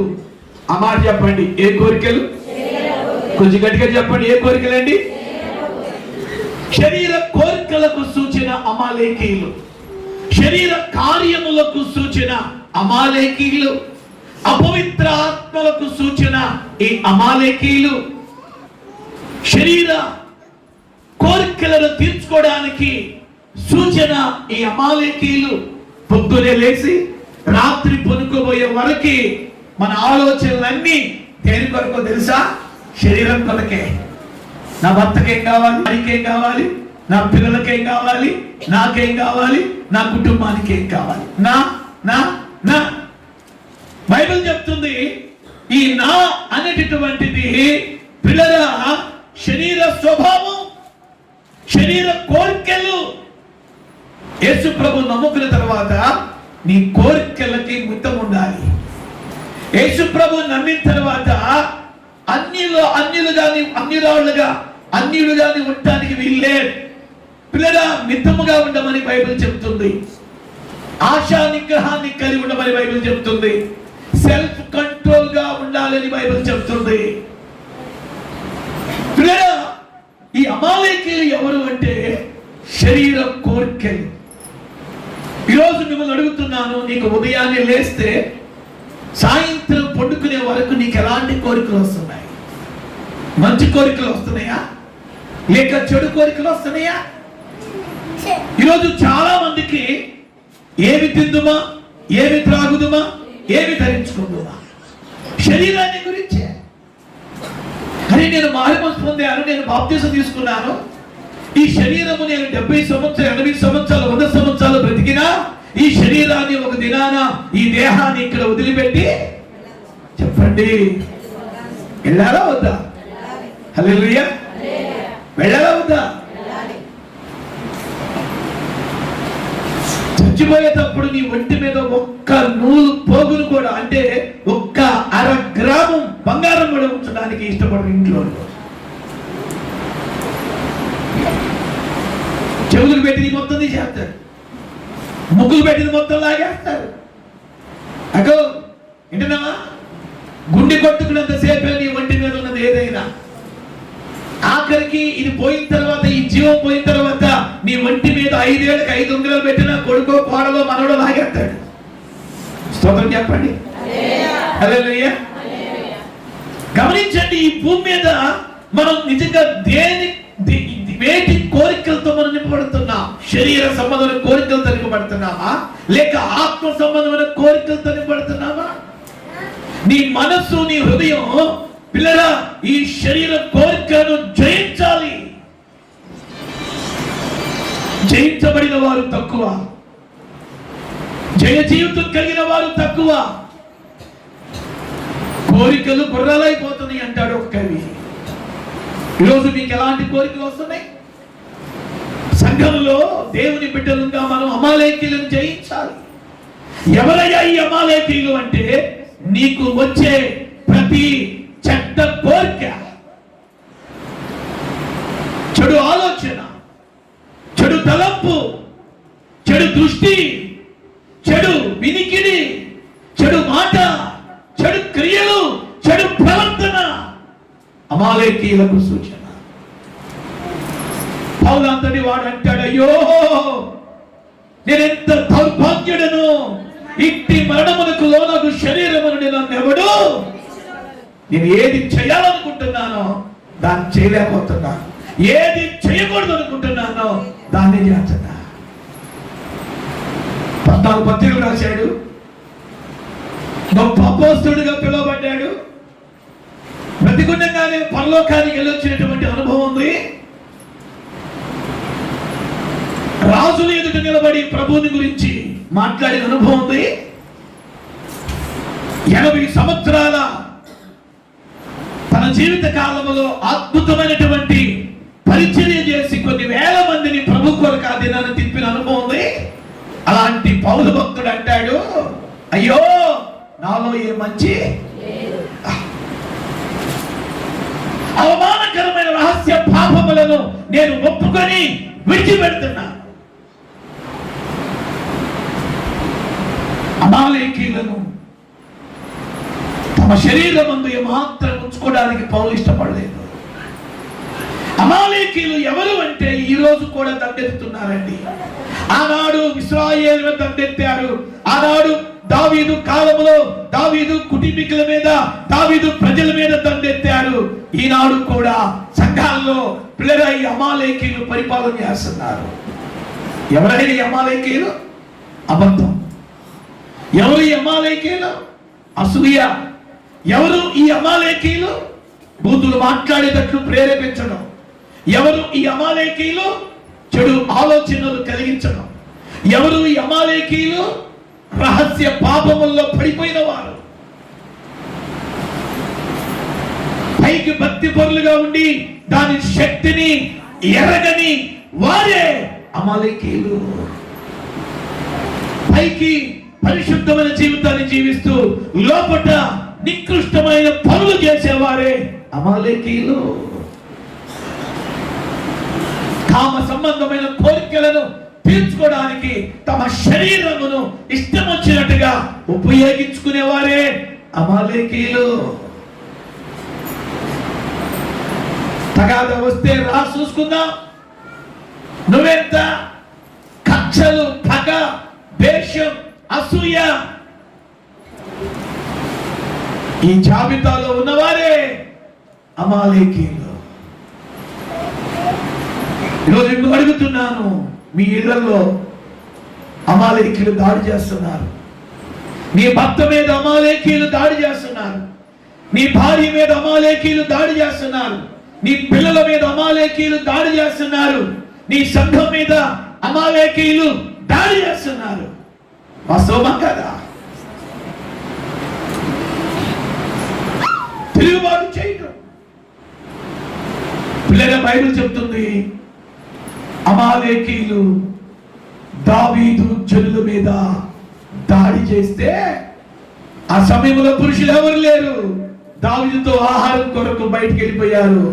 ఆ మాట చెప్పండి, ఏ కోరికలు? కొంచెం గట్టిగా చెప్పండి, ఏ కోరికలండి? శరీర కోరికలకు సూచన అమాలేకీయులు, శరీర కార్యములకు సూచన అమాలేకీయులు, అపవిత్ర ఆత్మలకు సూచన ఈ అమాలేకీయులు. శరీర కోరికలను తీర్చుకోవడానికి సూచన ఈ అమాలేకీయులు. పొద్దునే లేచి రాత్రి పనుకోబోయే వరకు మన ఆలోచనలన్నీ దేని కొరకు తెలుసా? శరీరం కొరకే. నా భర్తకేం కావాలి, నాకేం కావాలి, నా పిల్లలకేం కావాలి, నాకేం కావాలి, నా కుటుంబానికి ఏం కావాలి, నా నా నా బైబిల్ చెప్తుంది, ఈ నా అనేటటువంటిది పిల్లల శరీర స్వభావం, శరీర కోరికలు. యేసు ప్రభు నమ్ముకున్న తర్వాత నీ కోరికలకి మితం ఉండాలి. యేసు ప్రభు నమ్మిన తర్వాత అన్యులుగాని ఉండటానికి వీళ్ళే. పిల్లల మితముగా ఉండమని బైబిల్ చెప్తుంది. ఆశా నిగ్రహాన్ని కలిగి ఉండమని బైబిల్ చెప్తుంది. సెల్ఫ్ కంట్రోల్ గా ఉండాలని బైబిల్ చెప్తుంది. పిల్లల, ఈ అమాలేకీయులు ఎవరు అంటే శరీర కోరికలు. ఈరోజు మిమ్మల్ని అడుగుతున్నాను, నీకు ఉదయాన్నే లేస్తే సాయంత్రం పండుకునే వరకు నీకు ఎలాంటి కోరికలు వస్తున్నాయి? మంచి కోరికలు వస్తున్నాయా లేక చెడు కోరికలు వస్తున్నాయా? ఈరోజు చాలా మందికి ఏమి తిందుమా, ఏమి త్రాగుదుమా, ఏమి ధరించుకుందుమా, శరీరాన్ని గురించే. అరే నేను మారుమనసు పొందాను, నేను బాప్తిసం తీసుకున్నాను, ఈ శరీరము నేను 70 సంవత్సరాలు 80 సంవత్సరాలు 100 సంవత్సరాలు బ్రతికినా ఈ శరీరాన్ని ఒక దినాన ఈ దేహాన్ని ఇక్కడ వదిలిపెట్టి చెప్పండి వెళ్ళాలా వద్దా? హల్లెలూయా, వెళ్ళాలా వద్దా? చచ్చిపోయేటప్పుడు నీ ఒంటి మీద ఒక్క నూలు పోగును కూడా, అంటే ఒక్క 1/2 గ్రాము బంగారం కూడా ఉంచడానికి ఇష్టపడరు ఇంట్లో. చెవులు పెట్టింది మొత్తం తీసేస్తారు, ముగ్గులు పెట్టింది మొత్తం లాగేస్తారు. అగో వింటున్నావా? గుండె కొట్టుకున్నంత సేపే నీ ఒంటి మీద ఉన్నది ఏదైనా. ఆఖరికి ఇది పోయిన తర్వాత, ఈ జీవం పోయిన తర్వాత నీ ఒంటి మీద 5 ఏళ్ళకి 5 ఉంగరాలు పెట్టినా కొడుకో కోడలో మనోడో లాగేస్తాడు. స్తోత్రం చెప్పండి. హల్లెలూయా. గమనించండి, ఈ భూమి మీద మనం నిజంగా వేటి కోరికలతో మనం నింపబడుతున్నాం? శరీర సంబంధమైన కోరికలతో నింపబడుతున్నామా లేక ఆత్మ సంబంధమైన కోరికలతో నింపబడుతున్నామా? నీ మనస్సు, నీ హృదయం పిల్లరా ఈ శరీర కోరికలను జయించాలి. జయించబడిన వారు తక్కువ, జయ జీవితం కలిగిన వారు తక్కువ. కోరికలు గుర్రాలైపోతున్నాయి అంటాడు ఒక కవి. ఈరోజు మీకు ఎలాంటి కోరికలు వస్తున్నాయి? సంఘంలో దేవుని బిడ్డలుగా మనం అమాలేకీలను జయించాలి. ఎవరయ్యా ఈ అమాలేకీలు అంటే, నీకు వచ్చే ప్రతి చెడ్డ కోరిక, చెడు ఆలోచన, చెడు తలంపు, చెడు దృష్టి, చెడు వినికిడి, చెడు మాట, చెడు క్రియలు, చెడు ప్రవర్తన అమాలేకీయులకు సూచన. పౌలు అంతటి వాడు అంటాడు, అయ్యో నేనెంత దౌర్భాగ్యుడను, ఇట్టి మరణమునకు లోనగు శరీరమును నన్నెవడు. నేను ఏది చేయాలనుకుంటున్నానో దాన్ని చేయలేకపోతున్నాను, ఏది చేయకూడదు అనుకుంటున్నానో దాన్ని చేస్తున్నా. 14 పత్రికలు రాశాడు, గొప్ప అపోస్తలుడిగా పిలువబడ్డాడు, ప్రతిగుణంగానే పరలోకానికి వెళ్ళొచ్చినటువంటి అనుభవం ఉంది. రాజుల ఎదుట నిలబడి ప్రభువుని గురించి మాట్లాడిన అనుభవం ఉంది. 80 సంవత్సరాల తన జీవిత కాలంలో అద్భుతమైనటువంటి పరిచర్య చేసి కొన్ని వేల మందిని ప్రభు కొరకు ఆ దినాన్ని తిప్పిన అనుభవం ఉంది. అలాంటి పౌలు భక్తుడు అంటాడు, అయ్యో నాలో ఏ మంచి అవమానకరమైన రహస్య పాపములను నేను ఒప్పుకొని విడిచిపెడుతున్నా. అమాలేకీయులను తమ శరీరమందు ఏమాత్రం ఉంచుకోవడానికి పౌలు ఇష్టపడలేదు. అమాలేకీయులు ఎవరు అంటే ఈ రోజు కూడా దండెత్తుతున్నారండి. ఆనాడు ఇశ్రాయేలు దండెత్తారు. ఆనాడు దావీదు కాలంలో దావీదు కుటుంబీకుల మీద, దావీదు ప్రజల మీద దండెత్తారు. ఈనాడు కూడా సంఘాల్లో పిల్లల ఈ అమాలేకీయులు పరిపాలన చేస్తున్నారు. ఎవరైనా ఈ అమాలేకీయులు? అబద్ధం. ఎవరు ఈ అమాలేకీయులు? అసూయ. ఎవరు ఈ అమాలేకీయులు? బూతులు మాట్లాడేటట్లు ప్రేరేపించడం. ఎవరు ఈ అమాలేకీయులు? చెడు ఆలోచనలు కలిగించడం. ఎవరు ఈ అమాలేకీయులు? రహస్య పాపముల్లో పడిపోయిన వారు, పైకి భక్తి పరులుగా ఉండి దాని శక్తిని ఎరగని వారే అమాలేకీయులు. పైకి పరిశుద్ధమైన జీవితాన్ని జీవిస్తూ లోపట నికృష్టమైన పనులు చేసేవారే అమాలేకీయులు. కామ సంబంధమైన కోరికలను తీర్చుకోవడానికి తమ శరీరమును ఇష్టం వచ్చినట్టుగా ఉపయోగించుకునేవారే అమాలేకీయులు. తగాద వస్తే రా చూసుకుందాం, నువ్వెంత, కక్షలు, పగ, ద్వేషం, అసూయ, ఈ జాబితాలో ఉన్నవారే అమాలేకీయులు. ఈరోజు ఎందుకు అడుగుతున్నాను, మీ ఇళ్లలో అమాలేకీయులు దాడి చేస్తున్నారు. నీ భర్త మీద అమాలేకీయులు దాడి చేస్తున్నారు. నీ భార్య మీద అమాలేకీయులు దాడి చేస్తున్నారు. నీ పిల్లల మీద అమాలేకీయులు దాడి చేస్తున్నారు. నీ సంఘం మీద అమాలేకీయులు దాడి చేస్తున్నారు. వాస్తవమా కదా? తిరుగుబాటు చేయటం. పిల్లల బైబిల్ చెప్తుంది, అమాలేకీయులు దావీదు జనుల మీద దాడి చేస్తే ఆ సమయంలో పురుషులు ఎవరు లేరు. దావీదుతో ఆహారం కొరకు బయటికి వెళ్ళిపోయారు.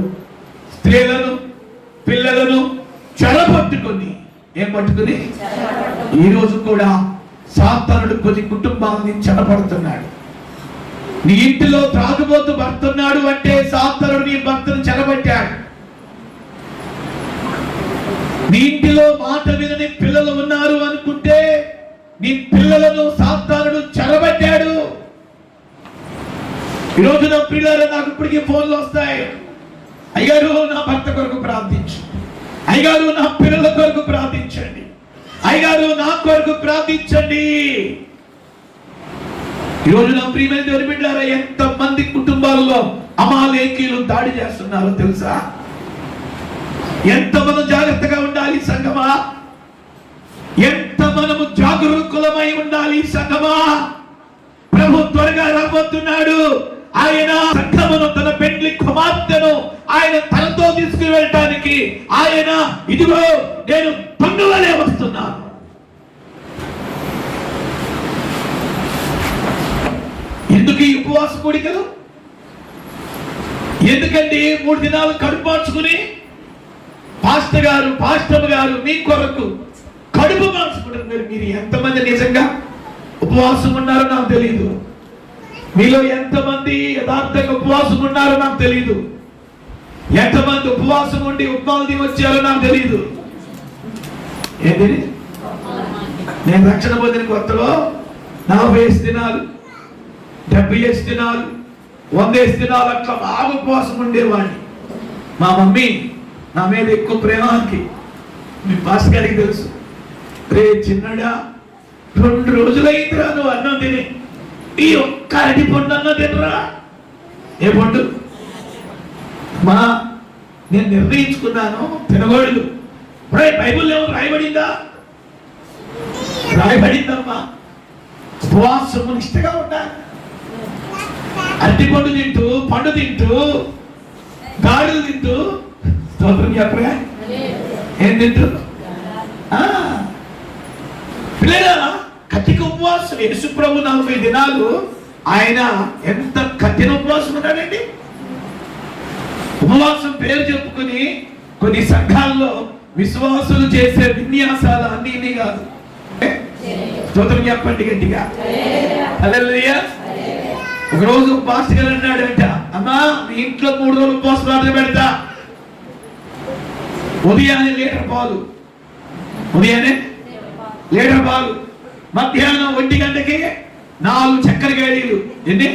స్త్రీలను పిల్లలను చెరపట్టుకొని, ఏం పట్టుకుని? ఈ రోజు కూడా సాతానుడు కొన్ని కుటుంబాలని చెరపడుతున్నాడు. నీ ఇంటిలో త్రాగుబోతు భర్త ఉన్నాడు అంటే సాతానుడు నీ భర్తను చెరబట్టాడు. నీ ఇంటిలో మాట వినని పిల్లలు ఉన్నారు అనుకుంటే నీ పిల్లలను సాతానుడు చెరబట్టాడు. ఈరోజు నా పిల్లలు నాకు ఇప్పటికీ ఫోన్లు వస్తాయి, అయ్యారు నా భర్త కొరకు ప్రార్థించు, అయ్యగారు నా పిల్లల కొరకు ప్రార్థించండి, అయ్యగారు నా కొరకు ప్రార్థించండి. ఈరోజు నా ప్రియమైన దేవుని బిడ్డలారా, ఎంతమంది కుటుంబాలలో అమాలేకీయులు దాడి చేస్తున్నారో తెలుసా? ఎంత మనం జాగ్రత్తగా ఉండాలి సంగమా, ఎంత మనము జాగరూకులమై ఉండాలి సంగమా. ప్రభు త్వరగా రాబోతున్నాడు. ఆయన సంఘమును, తన పెండ్లి కుమార్తెను ఆయన తనతో తీసుకుని వెళ్ళటానికి ఆయన, ఇదిగో నేను దొంగవలే వస్తున్నాను. ఎందుకు ఈ ఉపవాస కూడికలు? ఎందుకండి 3 దినాలు కడుపు మార్చుకుని పాస్టర్ గారు మీ కొరకు కడుపు మార్చుకుంటారు. మీరు ఎంతమంది నిజంగా ఉపవాసం ఉన్నారో నాకు తెలియదు. మీలో ఎంతమంది యథార్థంగా ఉపవాసం ఉన్నారో నాకు తెలియదు. ఎంతమంది ఉపవాసం ఉండి ఉప్మాలు వచ్చారో నాకు తెలియదు. ఏంటి, నేను రక్షణ పొందిన కొత్తలో 40 దినాలు 70 దినాలు 100 దినాలు అట్లా బాగా ఉపవాసం ఉండేవాడిని. మా మమ్మీ నా మీద ఎక్కువ ప్రేమానికి, మీ పాస్ గారికి తెలుసు, రే చిన్నడా 2 రోజులైందిరా నువ్వు అన్నం తిని, ఈ ఒక్క అరటి పండు అన్న తినరా. ఏ పండు? మా నేను నిర్ణయించుకున్నాను తినకూడదు. బైబుల్ ఏమో రాయబడిందా? రాయబడిందమ్మా, ఉపవాసము నిష్ఠగా ఉండాలి. అరటి పండు తింటూ గాడులు తింటూ స్తోత్రం చెప్పరా, ఏం తింటూ పిల్లలా కఠిన ఉపవాసం. యేసు ప్రభు 40 దినాలు ఆయన ఎంత కఠిన ఉపవాసం ఉన్నాడండి. ఉపవాసం పేరు చెప్పుకుని కొన్ని సంఘాల్లో విశ్వాసులు చేసే విన్యాసాలు అన్ని కాదు. స్తోత్రం చెప్పండి గట్టిగా, హల్లెలూయా. ఒకరోజు పాస్టర్ గారు అన్నాడంట, అమ్మా మీ ఇంట్లో 3 రోజులు ఉపవాస ప్రార్థన పెడతా. ఉదయాన్నే లీటర్ పాలు, మధ్యాహ్నం 1 గంటకి 4 చక్కెర గేడీలు, ఎన్ని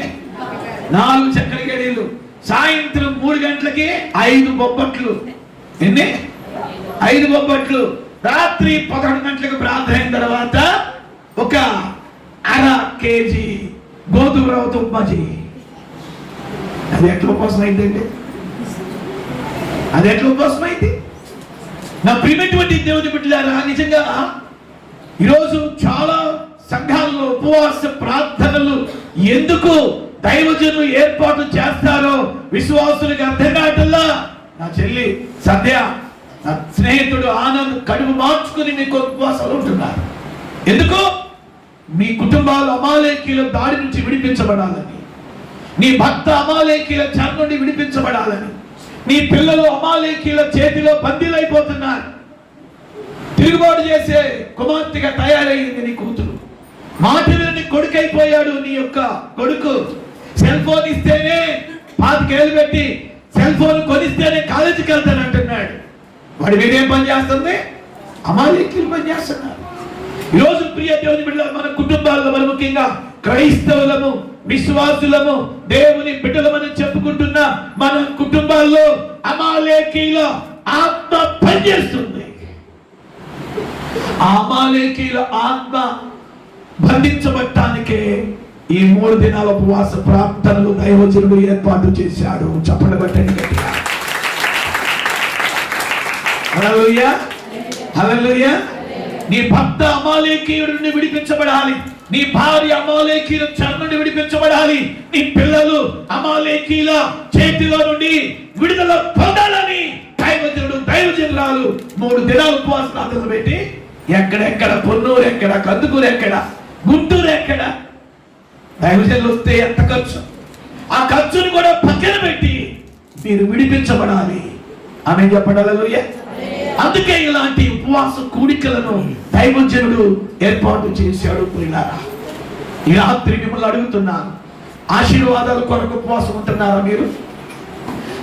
4 చక్కెర గేడీలు, సాయంత్రం 3 గంటలకి 5 బొబ్బట్లు, ఎన్ని 5 బొబ్బట్లు, రాత్రి 11 గంటలకు ప్రార్థన అయిన తర్వాత 1/2 కేజీ గోధుమ రవ్వతో ఉప్మా చేయి. అది ఎట్లా ఉపవాసం అయిందండి? అది ఎట్లా ఉపవాసం అయింది? నా ప్రియమైనటువంటి దేవుని బిడ్డలారా, నిజంగా ఈరోజు చాలా సంఘాల్లో ఉపవాస ప్రార్థనలు ఎందుకు దైవజనులు ఏర్పాటు చేస్తారో విశ్వాసులకు అర్థం కావట్లా. నా చెల్లి సద్య, నా స్నేహితుడు ఆనంద్ కడుపు మార్చుకుని మీకు ఉపవాసాలు ఉంటున్నారు. ఎందుకు? మీ కుటుంబాలు అమాలేకీయుల దాడి నుంచి విడిపించబడాలని, నీ భర్త అమాలేకీయుల చెర నుండి విడిపించబడాలని, నీ పిల్లలు అమాలేకీయుల చేతిలో బందీలైపోతున్నారు. తిరుగుబాటు చేసే కుమార్తెగా తయారైంది నీ కూతురు. మాట విని కొడుకైపోయాడు నీ యొక్క కొడుకు. సెల్ ఫోన్ ఇస్తేనే 25 ఏళ్ళు పెట్టి సెల్ ఫోన్ కొనిస్తేనే కాలేజీకి వెళ్తాను అంటున్నాడు. వాడి వీడేం పని చేస్తుంది? అమాలేకీయులు పని చేస్తున్నారు. ఈరోజు ప్రియ దేవుని బిడ్డలారా, మన కుటుంబాల్లో, మన ముఖ్యంగా క్రైస్తవులము విశ్వాసులము, దేవుని బిడ్డలమని చెప్పుకుంటున్న మన కుటుంబాల్లో అమాలేకీల ఆత్మ పనిచేస్తుంది. అమాలేకీల ఆత్మ బంధించబట్టానికే ఈ 3 దినాల ఉపవాస ప్రార్థనలు దైవజనుడు ఏర్పాటు చేశాడు. చప్పట్లు కొట్టండి గట్టిగా. హల్లెలూయా, హల్లెలూయా. నీ భర్త అమాలేకీయుడి నుండి విడిపించబడాలి, నీ భార్య అమాలేకీయుల చెర నుండి విడిపించబడాలి, నీ పిల్లలు అమాలేకీల చేతిలో నుండి విడుదల పొందాలని దైవజనురాలు 3 దినాలు ఉపవాస ప్రార్థనలు పెట్టి ఎక్కడెక్కడ పొన్నూరు ఎక్కడ, కందుకూరు ఎక్కడ, గుంటూరు ఎక్కడ, దైవజనులు వస్తే ఎంత ఖర్చు, ఆ ఖర్చును కూడా పక్కన పెట్టి మీరు విడిపించబడాలి. ఆమె చెప్పడాలి. అందుకే ఇలాంటి ఉపవాస కూడికలను దైవజనుడు ఏర్పాటు చేశాడు. ప్రియులారా, ఈ రాత్రి మిమ్మల్ని అడుగుతున్నాను, ఆశీర్వాదాల కొరకు ఉపవాసం ఉంటున్నారా మీరు?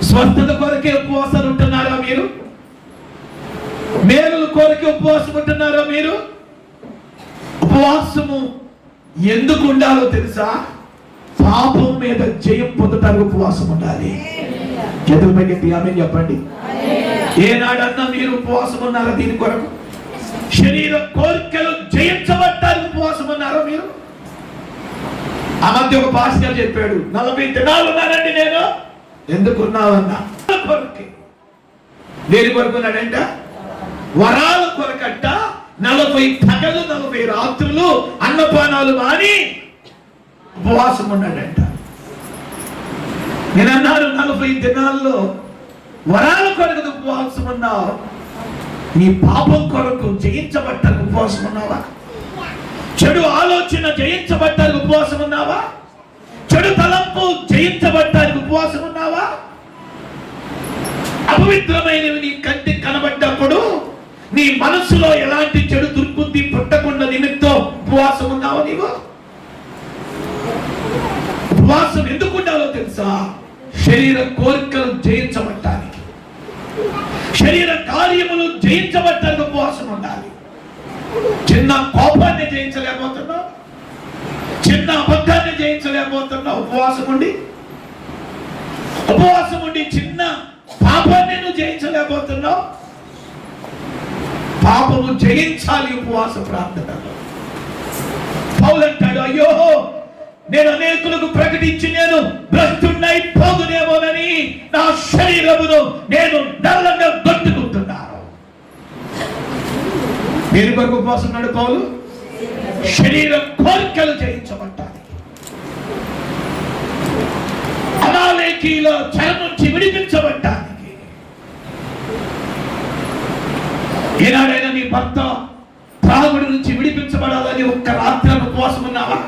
స్వస్థత కొరకే ఉపవాసాలు ఉంటున్నారా మీరు? మేలుల కొరకే ఉపవాసం ఉంటున్నారా మీరు? ఉపవాసము ఎందుకు ఉండాలో తెలుసా? పాపం మీద జయం పొందడానికి ఉపవాసం ఉండాలి. చేతులు పైకి ఆమె చెప్పండి. ఏనాడన్నా మీరు ఉపవాసం ఉన్నారా దీని కొరకు? శరీర కోరికలు జయించబట్టానికి ఉపవాసం ఉన్నారా మీరు? ఆ మధ్య ఒక పాస్టర్ చెప్పాడు, 40 దినాలు ఉన్నానండి నేను. ఎందుకున్నావన్నా? కొరకే. దేని కొరకు ఉన్నాడంట? వరాల కొరకట్ట. 40 పగలు 40 రాత్రులు అన్నపానాలు మాని ఉపవాసం ఉన్నాడంట. నేను అన్నాను, 40 దినాల్లో వరాల కొరకు ఉపవాసం ఉన్నావు, నీ పాపం కొరకు జయించబట్టానికి ఉపవాసం ఉన్నావా? చెడు ఆలోచన జయించబట్టానికి ఉపవాసం ఉన్నావా? చెడు తలంపు జయించబట్టానికి ఉపవాసం ఉన్నావా? అపవిత్రమైనవి నీ కంటికి కనబడ్డప్పుడు నీ మనసులో ఎలాంటి చెడు దుర్బుద్ధి పుట్టకుండా నిమిత్తం ఉపవాసం ఉన్నావా? నీవు ఉపవాసం ఎందుకు ఉండాలో తెలుసా? శరీర కోరికలు జయించబట్టానికి, శరీర కార్యములు జయించబట్టానికి ఉపవాసం ఉండాలి. చిన్న కోపాన్ని జయించలేకపోతున్నావు, చిన్న అబద్ధాన్ని జయించలేకపోతున్నావు. ఉపవాసం ఉండి చిన్న పాపాన్ని నువ్వు జయించలేకపోతున్నావు. పాపము జయించాలి ఉపవాస ప్రార్థనలో. పౌలు అంటాడు, అయ్యో నేను అనేకులకు ప్రకటించి నేను భ్రష్టున్నైపోదునేమోనని నా శరీరమును నేను నల్లంగా కొట్టుకుంటున్నాను. దేని కొరకు ఉపవాసం ఉన్నాడు పౌలు? శరీర కోరికలు జయించబట్టాలి, అమాలేకీల చెర నుంచి విడిపించబట్టానికి. ఏనాడైనా నీ భర్త త్రాగుడి నుంచి విడిపించబడాలని ఒక్క రాత్రి ఉపవాసం ఉన్నావా?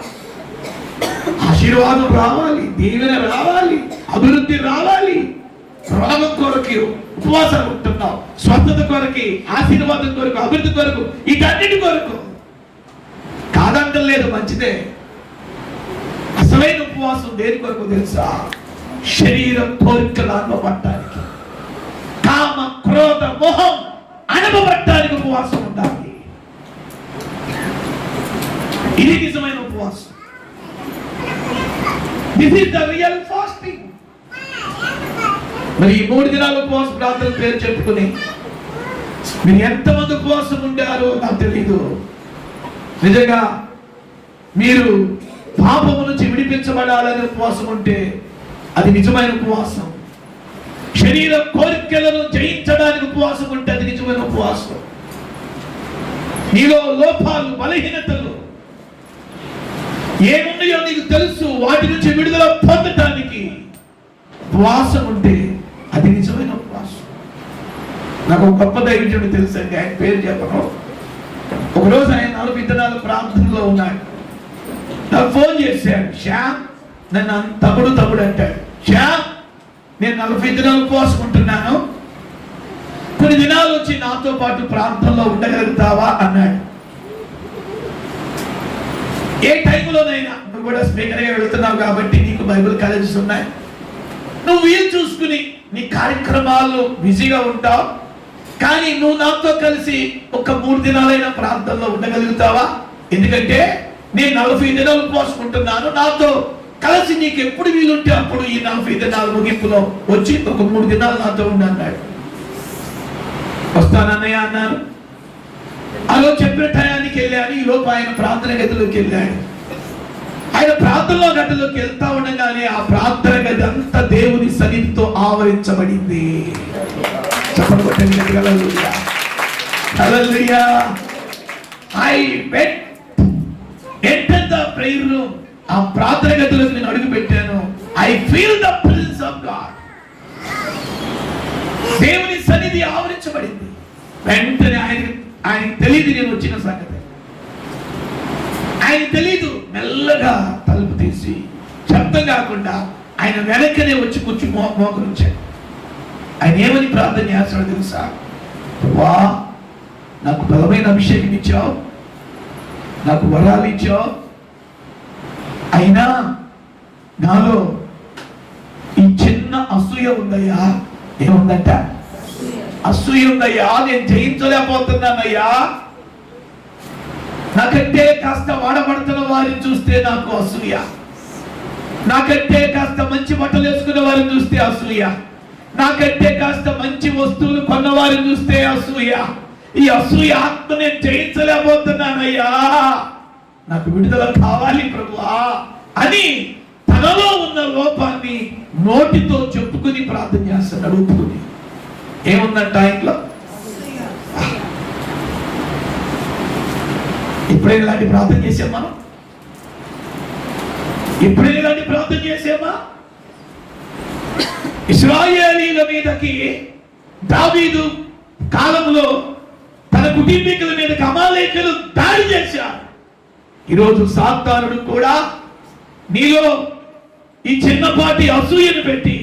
ఆశీర్వాదం రావాలి, దీవెన రావాలి, అభివృద్ధి రావాలి. రోగం కొరకు ఉపవాసాలు ఉంటున్నావు, స్వస్థత కొరకు, ఆశీర్వాదం కొరకు, అభివృద్ధి కొరకు, వీటన్నిటి కొరకు. కాదంటం లేదు, మంచిదే. అసలైన ఉపవాసం దేని కొరకు తెలుసా? శరీర కోరికలు అనుభవపడటానికి, కామ క్రోధ మోహం అనుభవపడటానికి ఉపవాసం ఉండాలి. ఇది నిజమైన ఉపవాసం. This is the real fasting. మరి ఈ 3 దినాల ఉపవాస ప్రార్థన పేరు చెప్పుకుని మీరు ఎంతమంది ఉపవాసం ఉండారో నాకు తెలీదు. నిజంగా మీరు పాపము నుంచి విడిపించబడాలని ఉపవాసం ఉంటే అది నిజమైన ఉపవాసం. శరీర కోరికలను జయించడానికి ఉపవాసం ఉంటే అది నిజమైన ఉపవాసం. నీలో లోపాలు, బలహీనతలు ఏమున్నాయో నీకు తెలుసు, వాటి నుంచి విడుదల పొందటానికి ఉపవాసం ఉంటే అది నిజమైన ఉపవాసం. నాకు ఒక గొప్ప దైవజనుడు తెలుసండి, ఆయన పేరు చెప్పను. ఒకరోజు ఆయన 40 దినాల ప్రార్థనలో ఉన్నాడు. నాకు ఫోన్ చేశాడు, శ్యామ్ నన్ను తమ్ముడు అంటాడు, శ్యామ్ నేను 40 దినాలు ఉపవాసం ఉంటున్నాను, కొన్ని దినాలు వచ్చి నాతో పాటు ప్రార్థనలో ఉండగలుగుతావా అన్నాడు. ఏ టైంలోనైనా నువ్వు కూడా స్పీకర్గా వెళుతున్నావు కాబట్టి నీకు బైబిల్ కాలేజెస్ ఉన్నాయి, నువ్వు వీలు చూసుకుని నీ కార్యక్రమాలు బిజీగా ఉంటావు, కానీ నువ్వు నాతో కలిసి ఒక 3 దినాలైన ప్రార్థనలో ఉండగలుగుతావా? ఎందుకంటే నేను 40 దినాలు ఉపవాసం ఉంటున్నాను, నాతో కలిసి నీకు ఎప్పుడు వీలుంటే అప్పుడు ఈ 40 దినాల ముగింపులో వచ్చి ఒక 3 దినాలు నాతో ఉండి అన్నాడు. వస్తానన్నయ్య అన్నాను. అలో చెప్పిన టయానికి వెళ్ళాను. ఈ లోపు ఆయన ప్రార్థన గదిలోకి వెళ్ళాడు. ఆయన ప్రార్థనలో గదిలోకి వెళ్తా ఉండగానే ఆ ప్రార్థన గది అంతా దేవుని సన్నిధితో ఆవరించబడింది. చెప్పండి హల్లెలూయా, హల్లెలూయా. I went entered the prayer room. ఆ ప్రార్థన గదిలోకి నేను అడుగు పెట్టాను. I feel the presence of God. దేవుని సన్నిధి ఆవరించబడింది. వెంటనే ఆయన తెలియదు నేను వచ్చిన సంగతి. ఆయన తెలీదు. మెల్లగా తలుపు తీసి శబ్దం కాకుండా ఆయన వెనకనే వచ్చి కూర్చుని మోకరించాడు. ఆయన ఏమని ప్రార్థన చేస్తాడో తెలుసా? వా, నాకు బలమైన అభిషేకం ఇచ్చావు, నాకు వరాలు ఇచ్చావు, అయినా నాలో ఈ చిన్న అసూయ ఉందయ్యా. ఏముందంట? అసూయ ఉందయ్యా. నేను జయించలేకపోతున్నానయ్యా. నాకంటే కాస్త వాడబడుతున్న వారిని చూస్తే నాకు అసూయ, నాకంటే కాస్త మంచి బట్టలు వేసుకున్న వారిని చూస్తే అసూయ, నాకంటే కాస్త మంచి వస్తువులు కొన్న వారిని చూస్తే అసూయ. ఈ అసూయ ఆత్మ నేను జయించలేకపోతున్నానయ్యా, నాకు విడుదల కావాలి ప్రభువా అని తనలో ఉన్న లోపాన్ని నోటితో చెప్పుకుని ప్రార్థన చేస్తున్నాడు. ఒప్పుకుని. ఏముందంట ఇంట్లో? ఎప్పుడైనా ఇలాంటి ప్రార్థన చేసామా? ఎప్పుడైనా ఇలాంటి ప్రార్థన చేసామా? ఇశ్రాయేలీల మీదకి దావీదు కాలంలో తన కుటుంబీకుల మీదకి అమాలేకులు దాడి చేశారు. ఈరోజు సాతానుడు కూడా నీలో ఈ చిన్నపాటి అసూయను పెట్టి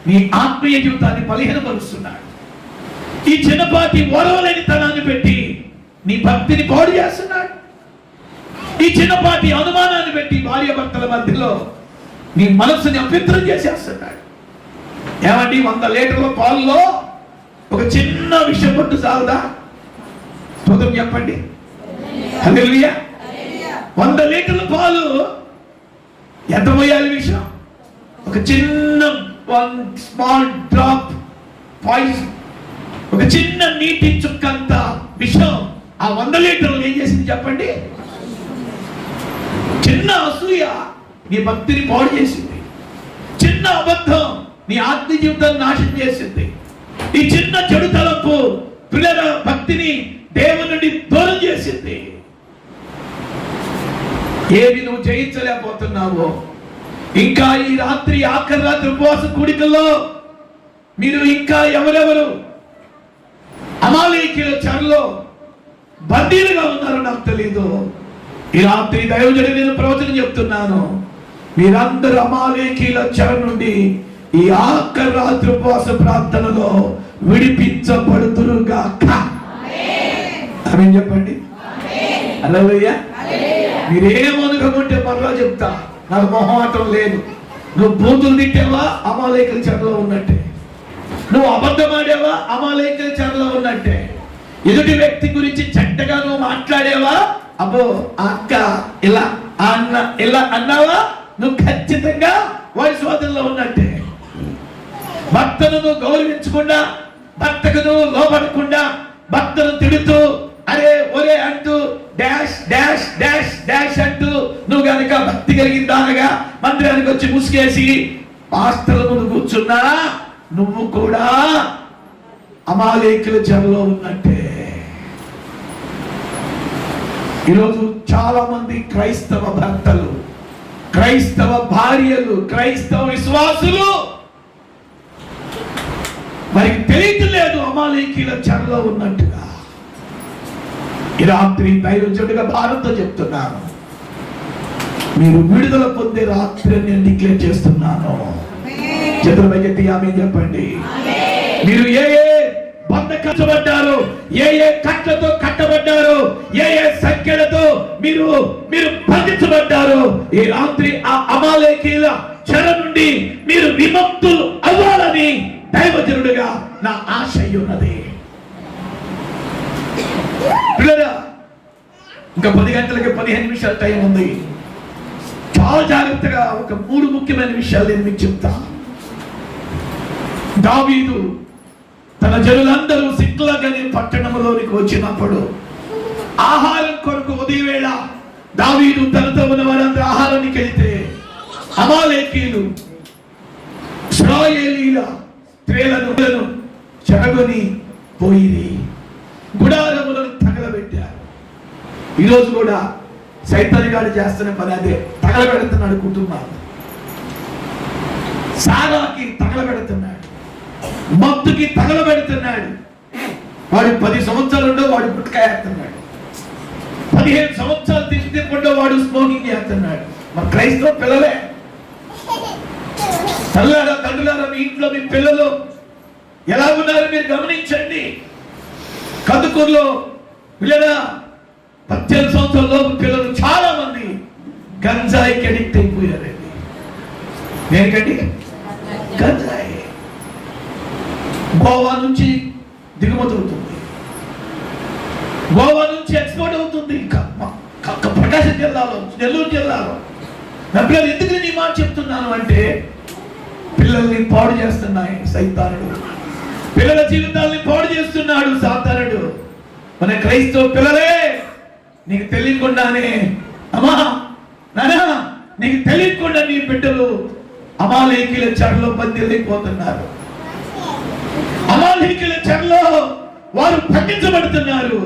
నీ ఆత్మీయ జీవితాన్ని బలహీనపరుస్తున్నాడు. ఈ చిన్నపాటి ఓర్వలేని తనాన్ని పెట్టి నీ భక్తిని పాడు చేస్తున్నాడు. ఈ చిన్నపాటి అనుమానాన్ని పెట్టి భార్య భర్తల మధ్యలో నీ మనస్సుని అపవిత్రం చేసేస్తున్నాడు. ఏమండి, 100 లీటర్ల పాలలో ఒక చిన్న విషయం పట్టు సాగుదా? స్తోత్రం చెప్పండి, హల్లెలూయా. 100 లీటర్ల పాలు ఎంత పోయాలి విషయం? ఒక చిన్న 1 స్మాల్ డ్రాప్ పాయిజన్, ఒక చిన్న నీటి చుక్కంత విషం ఆ 100 లీటర్లు ఏం చేసింది చెప్పండి? చిన్న అసూయ నీ భక్తిని పాడు చేసింది. చిన్న అబద్ధం నీ ఆత్మ జీవితాన్ని నాశనం చేసింది. ఈ చిన్న చెడు తలంపు పిల్లల భక్తిని దేవుని నుండి దూరం చేసింది. ఏది నువ్వు జయించలేకపోతున్నావో, ఇంకా ఈ రాత్రి ఆఖరి రాత్రి ఉపవాస కూడికల్లో మీరు ఇంకా ఎవరెవరు అమాలేకీయుల చెరలో బందీలుగా ఉన్నారో నాకు తెలియదు. ఈ రాత్రి దైవజనుడు నేను ప్రవచనం చెప్తున్నాను. మీరందరూ అమాలేకీయుల చెర నుండి ఈ ఆఖరి రాత్రి ఉపవాస ప్రార్థనలో విడిపించబడుదురుగాక. ఆమేన్ చెప్పండి, హల్లెలూయా. మీరేమనుకుంటే మరలా చెప్తా, నాకు మొహమాటం లేదు. నువ్వు బూతులు తిట్టావా, అమాలేకీయుల చెరలో ఉన్నట్టే. నువ్వు అబద్ధమాడావా, అమాలేకీయుల చెరలో ఉన్నట్టే. ఎదుటి వ్యక్తి గురించి చెడ్డగా నువ్వు మాట్లాడేవా, అబ్బో అక్క ఇలా అన్న ఇలా అన్నావా, నువ్వు ఖచ్చితంగా వాడి సోదరులో ఉన్నట్టే. భర్తను నువ్వు గౌరవించకుండా, భర్తకు నువ్వు లోబడకుండా, భర్తను తిడుతూ అరే ఒరే అంటూ డాష్ డాష్ డాష్ డాష్ అంటూ నువ్వు గనక భక్తి కలిగిందానగా మందిరానికి వచ్చి ముసుగేసి పాస్టర్ల ముందు కూర్చున్నా నువ్వు కూడా అమాలేకుల చెరలో ఉన్నట్టే. ఈరోజు చాలా మంది క్రైస్తవ భర్తలు, క్రైస్తవ భార్యలు, క్రైస్తవ విశ్వాసులు వారికి తెలియట్లేదు అమాలేకీయుల చెరలో ఉన్నట్టుగా. ఈ రాత్రి దైవజనుడిగా భారంతో చెప్తున్నాను, మీరు విడుదల పొందే రాత్రి నేను డిక్లేర్ చేస్తున్నాను. చేతుల పైకెత్తి ఆమేన్ చెప్పండి. మీరు ఏ బంధకట్టబడ్డారు, ఏ కట్లతో కట్టబడ్డారు, ఏ సంఖ్యలతో మీరు బంధించబడ్డారు, ఈ రాత్రి ఆ అమాలేకీయుల చెర నుండి మీరు విముక్తులు అవ్వాలని దైవజనుడిగా నా ఆశ ఉన్నది. పిల్లరా, ఇంకా 10 గంటలకి 15 నిమిషాల టైం ఉంది. చాలా జాగ్రత్తగా ఒక 3 ముఖ్యమైన విషయాలు నేను మీకు చెప్తాను. దావీదు తన జనులందరూ సిక్లగని పట్టణంలోనికి వచ్చినప్పుడు ఆహారం కొరకు ఉదయవేళ దావీదు తనతో ఉన్న వారందరూ ఆహారానికి వెళితే అమాలేకీయులు ఇశ్రాయేలీయుల స్త్రీలను చెరగొని పోయి గుడారములను తగలబెట్టారు. ఈరోజు కూడా సైతాన్ గాడు చేస్తున్న పని అదే. తగలబెడుతున్నాడు కుటుంబాన్ని, సారాకి తగలబెడుతున్నాడు, మత్తుకి తగలబెడుతున్నాడు. వాడు 10 సంవత్సరాలు వాడు గుట్కాయేస్తున్నాడు, 15 సంవత్సరాలు తిరుగుతుండో వాడు స్మోకింగ్ చేస్తున్నాడు. మన క్రైస్తవ పిల్లలే. తల్లారా తండ్రులారా, మీ ఇంట్లో మీ పిల్లలు ఎలా ఉన్నారో మీరు గమనించండి. కందుకూరులో పిల్లల 18 సంవత్సరాల లోపు పిల్లలు చాలా మంది గంజాయికి అడిక్ట్ అయిపోయారండి. దేనికండి? గంజాయి. గోవా నుంచి దిగుమతి అవుతుంది, గోవా నుంచి ఎక్స్పోర్ట్ అవుతుంది. ఇంకా ప్రకాశం జిల్లాలో, నెల్లూరు జిల్లాలో. నా పిల్లలు ఎందుకు నేను ఈ మాట చెప్తున్నాను అంటే, పిల్లల్ని పాడు చేస్తున్నాయి సైతానుడు, పిల్లల జీవితాల్ని పాడు చేస్తున్నాడు సాతానుడు. మన క్రైస్తవ పిల్లలే నీకు తెలియకుండానే, అమ్మా నానా నీకు తెలియకుండా నీ బిడ్డలు అమాలేకీల చెరలో బందీలైపోతున్నారు. అమాలేకీల చెరలో వారు బంధించబడుతున్నారు.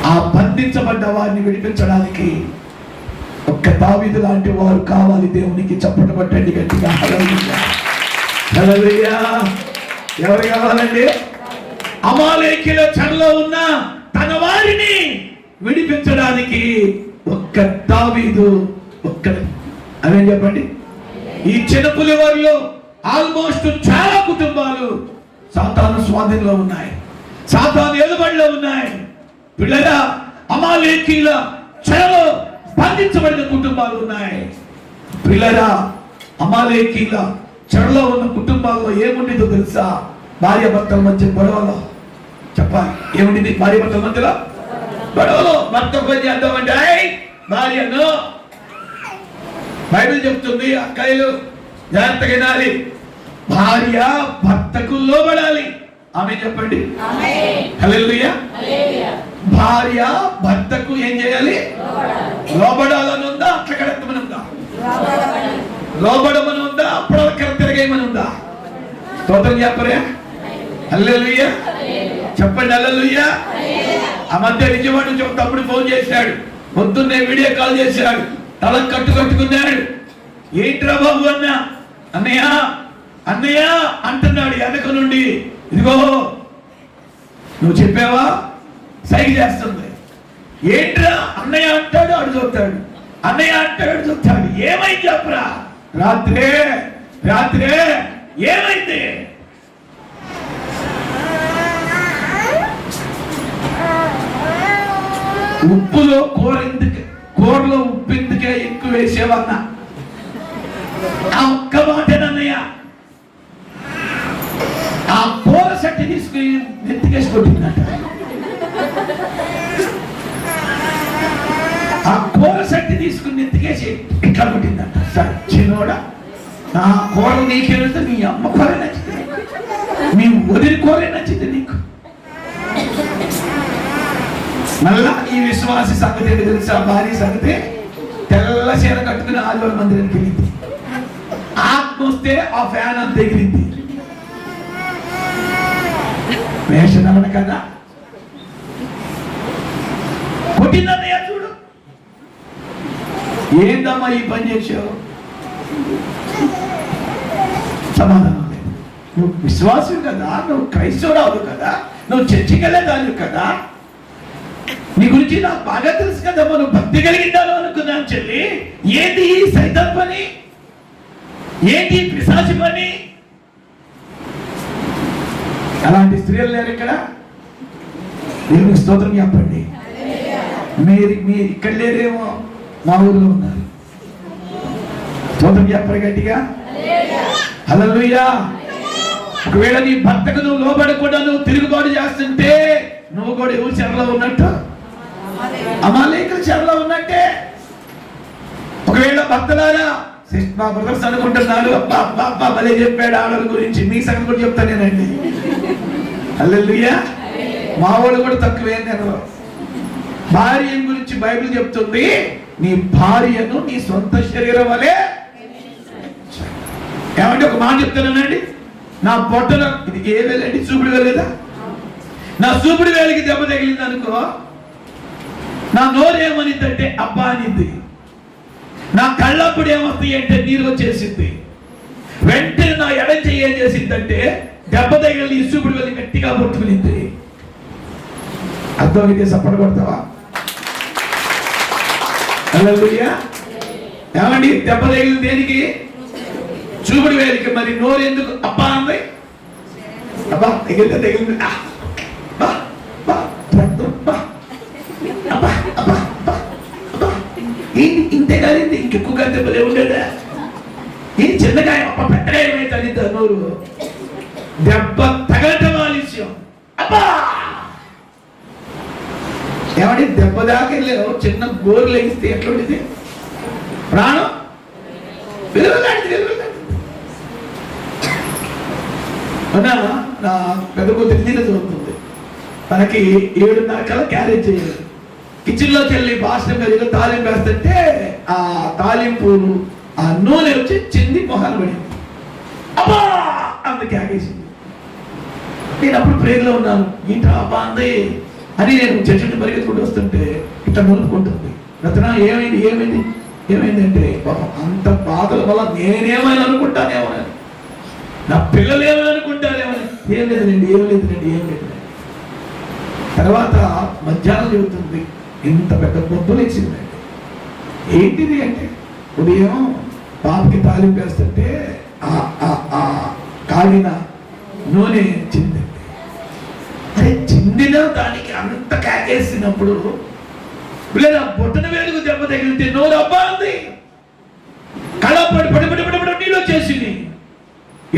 ఆ బంధించబడ్డ వారిని విడిపించడానికి ఒక్క దావీదు లాంటి వారు కావాలి. దేవునికి చప్పట్లు కొట్టండి గట్టిగా. హల్లెలూయా, హల్లెలూయా. ఎవరు కావాలండి? అమాలేకీల చెరలో ఉన్న తన వారిని విడిపించడానికి ఒక్క దావీదు ఒక్కడే. అదే చెప్పండి. ఈ చిన్నపులి వారిలో ఆల్మోస్ట్ చాలా కుటుంబాలు సాతాను స్వాధీనంలో ఉన్నాయి, సాతాను ఏలుబడిలో ఉన్నాయి. పిల్లరా, అమాలేకీల చెరలో బంధించబడిన కుటుంబాలు ఉన్నాయి. పిల్లరా, అమాలేకీల చెరలో ఉన్న కుటుంబాల్లో ఏముండేదో తెలుసా? భార్య భర్తల మధ్య గొడవలో. చెప్పాలి, ఏముండింది భార్య భర్తల మధ్యలో? గొడవలో. భర్త పని చేద్దామంటే భార్యను, బైబిల్ చెప్తుంది అక్కయ్యలు జాగ్రత్తగా వినాలి, భార్య భర్తకు లోబడాలి. ఆమె చెప్పండి. హల్లెలూయా. భార్య భర్తకు ఏం చేయాలి? లోబడాలని ఉందా? అట్లా కడెత్తమని ఉందా? లోబడమని ఉందా? అప్పుడు తిరగేయమని ఉందా? స్తోత్రం చెప్పరే. హల్లెలూయా చెప్పండి. హల్లెలూయా. ఆ మధ్య విజయవాడ నుంచి ఒక తమ్ముడు ఫోన్ చేశాడు, పొద్దున్నే వీడియో కాల్ చేశాడు, తల కట్టుకున్నాడు. ఏంట్రా బాబు అన్నా? అన్నయ్య అన్నయ్య అంటున్నాడు వెనక నుండి. ఇదిగో నువ్వు చెప్పావా? సైగ చేస్తుంది. ఏంట్రా? అన్నయ్య అంటాడు, అడు చూస్తాడు, అన్నయ్య అంటాడు, చూస్తాడు. ఏమైంది చెప్పరా? రాత్రే ఏమైంది? ఉప్పులో కూరలో ఉప్పు ఎందుకే ఎక్కువ వేసేవన్నా? ఆ ఒక్క మాటేనన్నయ్య. ఆ కూర సట్టి తీసుకుని నెత్తికేసి కొట్టిందట. ఆ కూర సట్టి తీసుకుని నెత్తికేసి ఇట్లా కొట్టిందట. సచ్చినోడా, నా కూర నీకే వెళ్తే మీ అమ్మ కూర నచ్చింది, మీ వదిలి కూర నచ్చింది నీకు. మళ్ళా ఈ విశ్వాసి సంగతి ఏంటి తెలుసా? భార్య సంగతి తెల్ల చీర కట్టుకుని ఆదివారం మందిరానికి వెళ్ళింది. ఆత్మ వస్తే ఆ ఫ్యాన్ అంత ఎగిరింది. వేషనవన కదా కొట్టిందన్నయ్య. చూడు, ఏందమ్మా ఈ పని చేసావు? సమాధానం లేదు. నువ్వు విశ్వాసం కదా, నువ్వు క్రైస్తవురావు కదా, నువ్వు చర్చికి వెళ్ళేదాన్ని కదా, నీ గురించి నాకు బాగా తెలుసు కదా, మనం భక్తి కలిగిందాను అనుకున్నాను చెల్లి. ఏంటి సైతాన్ పని? ఏంటి పిశాచి పని? అలాంటి స్త్రీలు లేరు ఇక్కడ. దేవునికి స్తోత్రం చెప్పండి. మీరు ఇక్కడ లేరేమో, మా ఊర్లో ఉన్నారు. స్తోత్రం చెప్పరు గట్టిగా. హల్లెలూయా. ఒకవేళ నీ భర్తకు నువ్వు లోబడకుండా నువ్వు తిరుగుబాటు చేస్తుంటే నువ్వు కూడా ఎవరు చెరలో ఉన్నట్టు? అమాలేకుల చెరలో ఉన్నట్టే. ఒకవేళ భక్తులారా మా బ్రదర్స్ అనుకుంటున్నారు అబ్బా భలే చెప్పాడు ఆడల గురించి, మీ సంగతి కూడా చెప్తానేనండి. హల్లెలూయా. మా వాళ్ళు కూడా తక్కువే. నేను భార్య గురించి బైబిల్ చెప్తుంది, నీ భార్యను నీ సొంత శరీరం వలె. ఏమంటే ఒక మాట చెప్తానండి, నా పొట్టలో ఇది ఏ వేలండి, చూపుడు వేలేదా, నా చూపుడు వేలికి దెబ్బ తగిలింది అనుకో, నా నోరు ఏమనిద్దంటే అబ్బా అనిద్ది, నా కళ్ళప్పుడు ఏమొస్తాయి అంటే నీరు వచ్చేసింది, వెంటనే నా ఎడం చెయ్యి ఏం చేసిందంటే దెబ్బ తగిలి చూపుడు వేలి గట్టిగా పట్టుకునింది. అర్థమైతే సపోర్ట్ కొడతావా? హల్లెలూయా. ఏమండి దెబ్బ తగిలింది దేనికి? చూపుడు వేలికి. మరి నోరు ఎందుకు అబ్బా అంది? అబ్బా తగిలితే తగిలింది, ఇంతే కాదు, ఇంకెక్కువగా దెబ్బలే ఉండేదా? ఈ చిన్నగా అప్ప పెద్దగా ఏమైతే అనిద్దా నోరు, దెబ్బ తగలటం ఆలస్యం. అబ్బా ఏమంటే దెబ్బ దాకా వెళ్ళావు, చిన్న గోరు లెగిస్తే ఎట్లా ఉండేది? ప్రాణం వెలువలాంటిది. నా పెద్ద కూతురు తిన్న చదువుతుంది, తనకి 7:30 కల్లా క్యారేజ్ చేయాలి. కిచెన్లోకి వెళ్ళి బాస్టం గదిలో తాలింపు వేస్తుంటే ఆ తాలింపు ఆ నూనె వచ్చి చింది మొహాలు పడింది. అబ్బా అందు క్యాగేసింది. నేను అప్పుడు ప్రేయర్లో ఉన్నాను, ఏంటా అబ్బా అంది అని నేను చర్చ పరిగెత్తుకుంటూ వస్తుంటే ఇట్లా నలుపుకుంటుంది. రతన ఏమైంది ఏమైంది ఏమైంది అంటే, పాపం అంత బాధల వల్ల నేనేమైనా అనుకుంటానేమో, నా పిల్లలు ఏమైనా అనుకుంటారేమో. ఏం లేదండి ఏం లేదండి ఏం లేదండి. తర్వాత మధ్యాహ్నం చెబుతుంది, ఇంత పెద్ద పొద్దు లేచిందండి. ఏంటిది అంటే, ఉదయం పాపకి తాలింపు వేస్తుంటే కాలిన నూనె చిందండి. అదే చిందిన దానికి అంత కాకేసినప్పుడు పిల్లల బొట్టన వేలుగు దెబ్బ తగిలితే నోరు అబ్బా ఉంది, కళపడి పడి పడి పడి పడి నీళ్ళు వచ్చేసింది.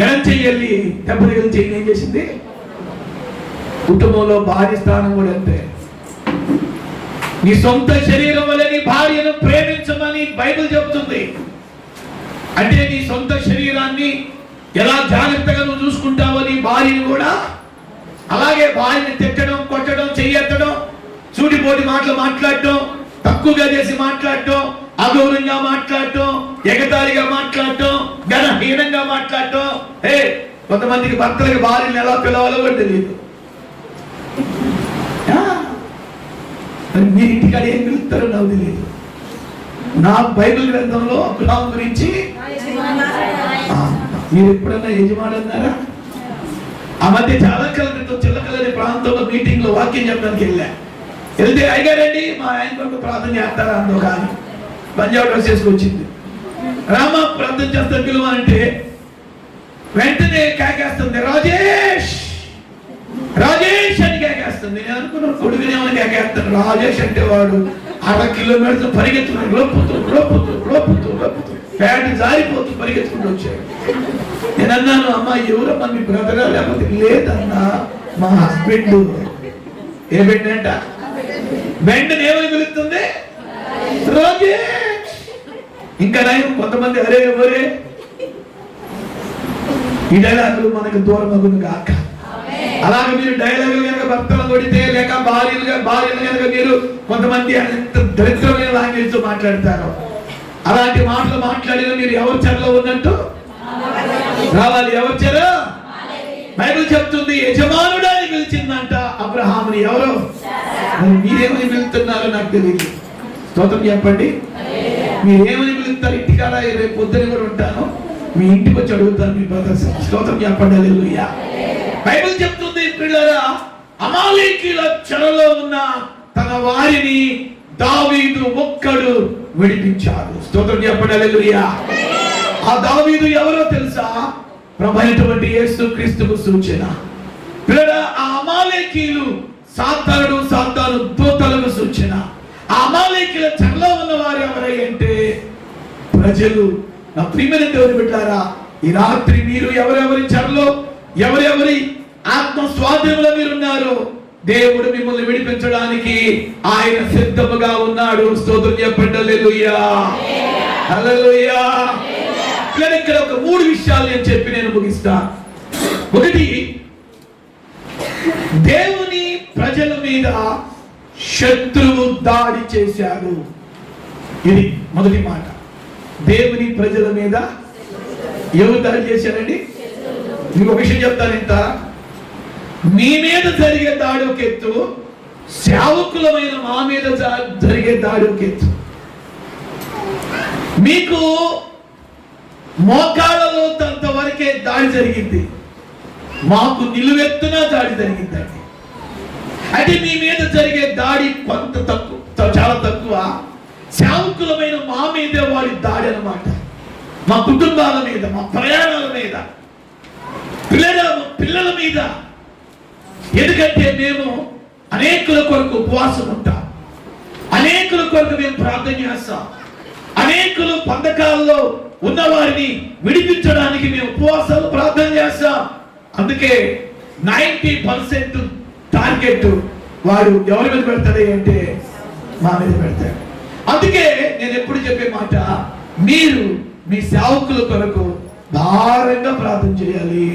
ఎడం చెయ్యాలి దెబ్బ తగిలి చెయ్యి ఏం చేసింది? కుటుంబంలో భార్య స్థానం కూడా అంతే. నీ సొంత శరీరం వల్ల నీ భార్యను ప్రేమించమని బైబిల్ చెప్తుంది. అంటే నీ సొంత శరీరాన్ని ఎలా జాగ్రత్తగా నువ్వు చూసుకుంటావో నీ భార్యను కూడా అలాగే భార్యని తిట్టడం, కొట్టడం, చెయ్యెత్తడం, సూటిపోటి మాటలు మాట్లాడటం, తక్కువగా చేసి మాట్లాడటం, అగౌరవంగా మాట్లాడటం, ఎగతాళిగా మాట్లాడటం, ఘనహీనంగా మాట్లాడటం. కొంతమందికి భర్తలకి భార్యను ఎలా పిలవాలో కూడా తెలియదు. మీ ఇంటికాడ ఏం పిలుస్తారో నాకు తెలియదు. నా బైబిల్ గ్రంథంలో అబ్రహాము గురించి మీరు ఎప్పుడన్నా యజమాని అన్నారా? ఆ మధ్య చాలా కాలం క్రితం చిల్లకల్లని ప్రాంతంలో మీటింగ్ లో వాక్యం చెప్పడానికి వెళ్తే అయ్యారండి మా ఆయన కొరకు ప్రార్థన చేస్తారా అందో, కానీ పంజాబ్ డ్రెస్ చేసుకొచ్చింది. రామ ప్రార్థన చేస్తారు పిలువ అంటే వెంటనే కేకేస్తుంది, రాజేష్ రాజేష్ అని కేకేస్తుంది. నేను అనుకున్నాను కొడుకునేమని కేకేస్తాను. రాజేష్ అంటే వాడు 1/2 కిలోమీటర్లు పరిగెత్తుకుని లోపుతూ ప్యాంటు జారిపోతూ పరిగెత్తుకుంటూ వచ్చాడు. నేను అన్నాను, అమ్మా ఎవరమ్మా మీ బ్రదరా? లేకపోతే లేదన్నా మా హస్బెండ్. ఏ బెండ్ అంట? బెండ్ ఏమని పిలుస్తుంది? రాజేష్. ఇంకా నేను కొంతమంది అరే ఎవరే ఈ డైలాగులు మనకు దూరం అగును కాక. అలాగే మీరు డైలాగులు కనుక భర్తలు కొడితే, లేక భార్యలు కనుక మీరు కొంతమంది ఎంత దరిద్రమైన లాంగ్వేజ్ మాట్లాడతారు, అలాంటి మాటలు మాట్లాడిన మీరు ఎవరి చెరలో ఉన్నట్టు రావాలి. ఎవరి చెర? బైబిల్ చెప్తుంది యజమానుడా అని పిలిచిందంట అబ్రహాముని. ఎవరు? మీరేమని పిలుస్తున్నారో నాకు తెలియదు. స్తోత్రం చెప్పండి. మీరేమని పిలుస్తారు? ఇంటికాడ రేపు పొద్దున కూడా ఉంటాను, మీ ఇంటికి వచ్చి అడుగుతాను మీ బ్రదర్స్. స్తోత్రం చెప్పండి. హల్లెలూయా. బైబిల్ చెప్తుంది పిల్లరా, అమాలేకీయుల చెరలో ఉన్న తన వారిని దావీదు ఒక్కడు విడిపించాడు. స్తోత్రం చెప్పండి. హల్లెలూయా. ఆ దావీదు ఎవరో తెలుసా? ప్రభువైనటువంటి యేసుక్రీస్తుకు సూచన. పిల్లరా, ఆ అమాలేకీయులు సాతాను దూతలకు సూచన. ఆ అమాలేకీయుల చెరలో ఉన్న వారు ఎవరై అంటే ప్రజలు. నా ప్రియమైన దేవుని బిడ్డలారా, ఈ రాత్రి మీరు ఎవరెవరి చెరలో, ఎవరెవరి ఆత్మ స్వాధీనంలో మీరున్నారు, దేవుడు మిమ్మల్ని విడిపించడానికి ఆయన సిద్ధముగా ఉన్నాడు. స్తోత్రం చెప్పండి. హల్లెలూయా. హల్లెలూయా. ఇక్కడ ఒక 3 విషయాలు నేను చెప్పి నేను ముగిస్తా. ఒకటి, దేవుని ప్రజల మీద శత్రువు దాడి చేశాడు. ఇది మొదటి మాట. దేవుని ప్రజల మీద ఎవరు దాడి చేశారండి? మీకు ఒక విషయం చెప్తాను. ఇంత మీ మీద జరిగే దాడి ఒక ఎత్తు, సేవకులమైన మా మీద జరిగే దాడి ఒక ఎత్తు. మీకు మోకాళ్ళలో అంతవరకే దాడి జరిగింది, మాకు నిలువెత్తున దాడి జరిగిందండి. అంటే మీ మీద జరిగే దాడి కొంత తక్కువ, చాలా తక్కువ. సేవకులమైన మా మీదే వాడి దాడి అన్నమాట. మా కుటుంబాల మీద, మా ప్రయాణాల మీద, పిల్లల మీద. ఎందుకంటే మేము అనేకుల కొరకు ఉపవాసం ఉంటాం, అనేకుల కొరకు మేము ప్రార్థన చేస్తాం, అనేకులు బంధకాల్లో ఉన్న వారిని విడిపించడానికి మేము ఉపవాసాలు ప్రార్థన చేస్తాం. అందుకే 90% టార్గెట్ వాడు ఎవరి మీద పెడతాడు అంటే మా మీద పెడతాడు. అందుకే నేను ఎప్పుడు చెప్పే మాట, మీరు మీ సేవకుల కొరకు భారంగా ప్రార్థన చేయాలి